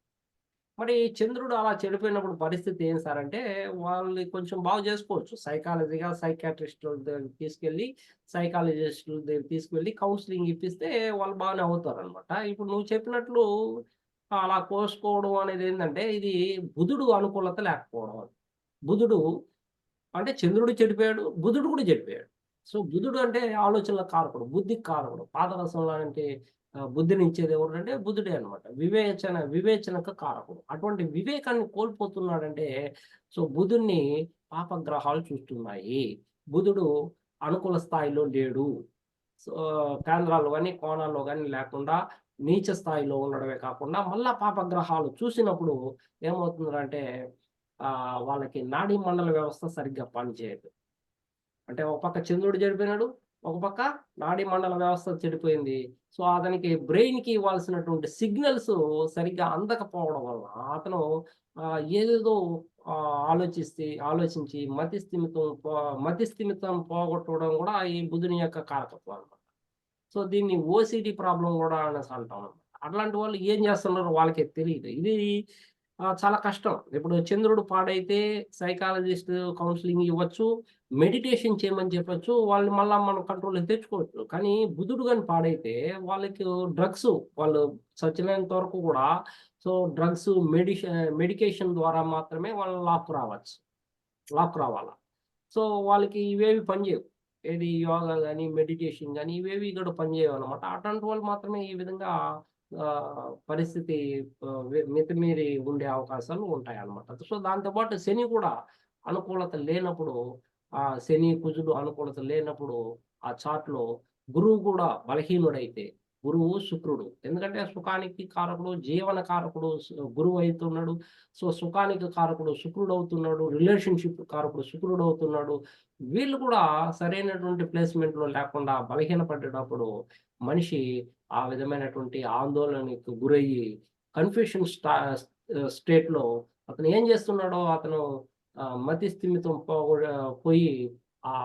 Speaker 1: మరి చంద్రుడు అలా చెడిపోయినప్పుడు పరిస్థితి ఏం సార్ అంటే వాళ్ళని కొంచెం బాగు చేసుకోవచ్చు. సైకాలజీగా సైకాట్రిస్టుల దగ్గర తీసుకెళ్ళి, సైకాలజిస్టుల దగ్గర తీసుకెళ్ళి కౌన్సిలింగ్ ఇప్పిస్తే వాళ్ళు బాగానే అవుతారు అనమాట. ఇప్పుడు నువ్వు చెప్పినట్లు అలా కోసుకోవడం అనేది ఏంటంటే ఇది బుధుడు అనుకూలత లేకపోవడం. బుధుడు అంటే చంద్రుడు చెడిపోయాడు, బుధుడు కూడా చెడిపోయాడు. సో బుధుడు అంటే ఆలోచనల కారకుడు, బుద్ధికి కారకుడు. పాదరసం లాంటి బుద్ధిని ఇచ్చేది ఎవరంటే బుధుడే అనమాట. వివేచనకు కారకుడు. అటువంటి వివేకాన్ని కోల్పోతున్నాడంటే సో బుధుడిని పాపగ్రహాలు చూస్తున్నాయి. బుధుడు అనుకూల స్థాయిలో లేడు. సో కేంద్రాల్లో కానీ కోణాల్లో కానీ లేకుండా నీచ స్థాయిలో ఉండడమే కాకుండా మళ్ళా పాపగ్రహాలు చూసినప్పుడు ఏమవుతుందంటే వాళ్ళకి నాడీ మండల వ్యవస్థ సరిగ్గా పనిచేయదు. అంటే ఒక పక్క చంద్రుడు చెడిపోయినాడు, ఒక పక్క నాడీ మండల వ్యవస్థ చెడిపోయింది. సో అతనికి బ్రెయిన్కి ఇవ్వాల్సినటువంటి సిగ్నల్స్ సరిగ్గా అందకపోవడం వల్ల అతను ఏదేదో ఆలోచించి మతిస్థిమితం పోగొట్టడం కూడా ఈ బుధుని యొక్క కారకత్వం అనమాట. సో దీన్ని ఓసిడి ప్రాబ్లం కూడా అనేసి అంటాం. అట్లాంటి వాళ్ళు ఏం చేస్తున్నారో వాళ్ళకే తెలియదు. ఇది చాలా కష్టం. ఇప్పుడు చంద్రుడు పాడైతే సైకాలజిస్ట్ కౌన్సిలింగ్ ఇవ్వచ్చు, మెడిటేషన్ చేయమని చెప్పొచ్చు, వాళ్ళు మళ్ళా మనం కంట్రోల్‌లోకి తెచ్చుకోవచ్చు. కానీ బుధుడు గాని పాడైతే వాళ్ళకి డ్రగ్స్ వాళ్ళు చచ్చినంత వరకు కూడా సో డ్రగ్స్, మెడికేషన్ ద్వారా మాత్రమే వాళ్ళు లాక్ రావాలా. సో వాళ్ళకి ఇవేవి పనిచేయవు. ఏది యోగా గాని, మెడిటేషన్ గాని ఇవేవి కూడా పనిచేయవు అనమాట. అట్లాంటి వాళ్ళు మాత్రమే ఈ విధంగా పరిస్థితి మితిమీరి ఉండే అవకాశాలు ఉంటాయి అన్నమాట. సో దాంతోపాటు శని కూడా అనుకూలత లేనప్పుడు, ఆ శని కుజుడు అనుకూలత లేనప్పుడు ఆ చార్ట్‌లో గురువు కూడా బలహీనుడైతే, గురువు, శుక్రుడు ఎందుకంటే సుఖానికి కారకుడు, జీవన కారకుడు గురువు అయితున్నాడు. సో సుఖానికి కారకుడు శుక్రుడు అవుతున్నాడు, రిలేషన్‌షిప్ కారకుడు శుక్రుడు అవుతున్నాడు. వీళ్ళు కూడా సరైనటువంటి ప్లేస్‌మెంట్‌లో లేకుండా బలహీనపడేటప్పుడు మనిషి ఆ విధమైనటువంటి ఆందోళనకు గురయ్యి కన్‌ఫ్యూషన్ స్టేట్‌లో అతను ఏం చేస్తున్నాడో అతను మతి స్థిమితం పోయి ఆ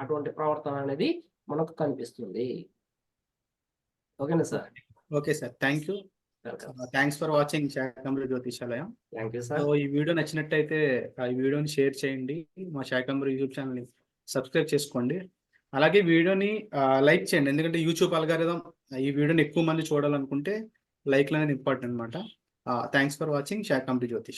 Speaker 1: అటువంటి ప్రవర్తన అనేది మనకు కనిపిస్తుంది. ఓకేనా sir?
Speaker 2: Okay sir. Thank you.
Speaker 1: Welcome.
Speaker 2: Thanks for watching Shakambari Jyotishalayam.
Speaker 1: Thank you
Speaker 2: so
Speaker 1: sir.
Speaker 2: ఈ వీడియో నచ్చినట్టయితే ఈ వీడియోని షేర్ చేయండి. మా శాకంబరి యూట్యూబ్ ఛానల్‌ని సబ్స్క్రైబ్ చేసుకోండి. అలాగే వీడియోని లైక్ చేయండి. ఎందుకంటే యూట్యూబ్ అల్గారిథం ఈ వీడియోని ఎక్కువ మంది చూడాలనుకుంటే లైక్‌లు అనేది ఇంపార్టెంట్ అన్నమాట. Thanks for watching Shakambari Jyothish.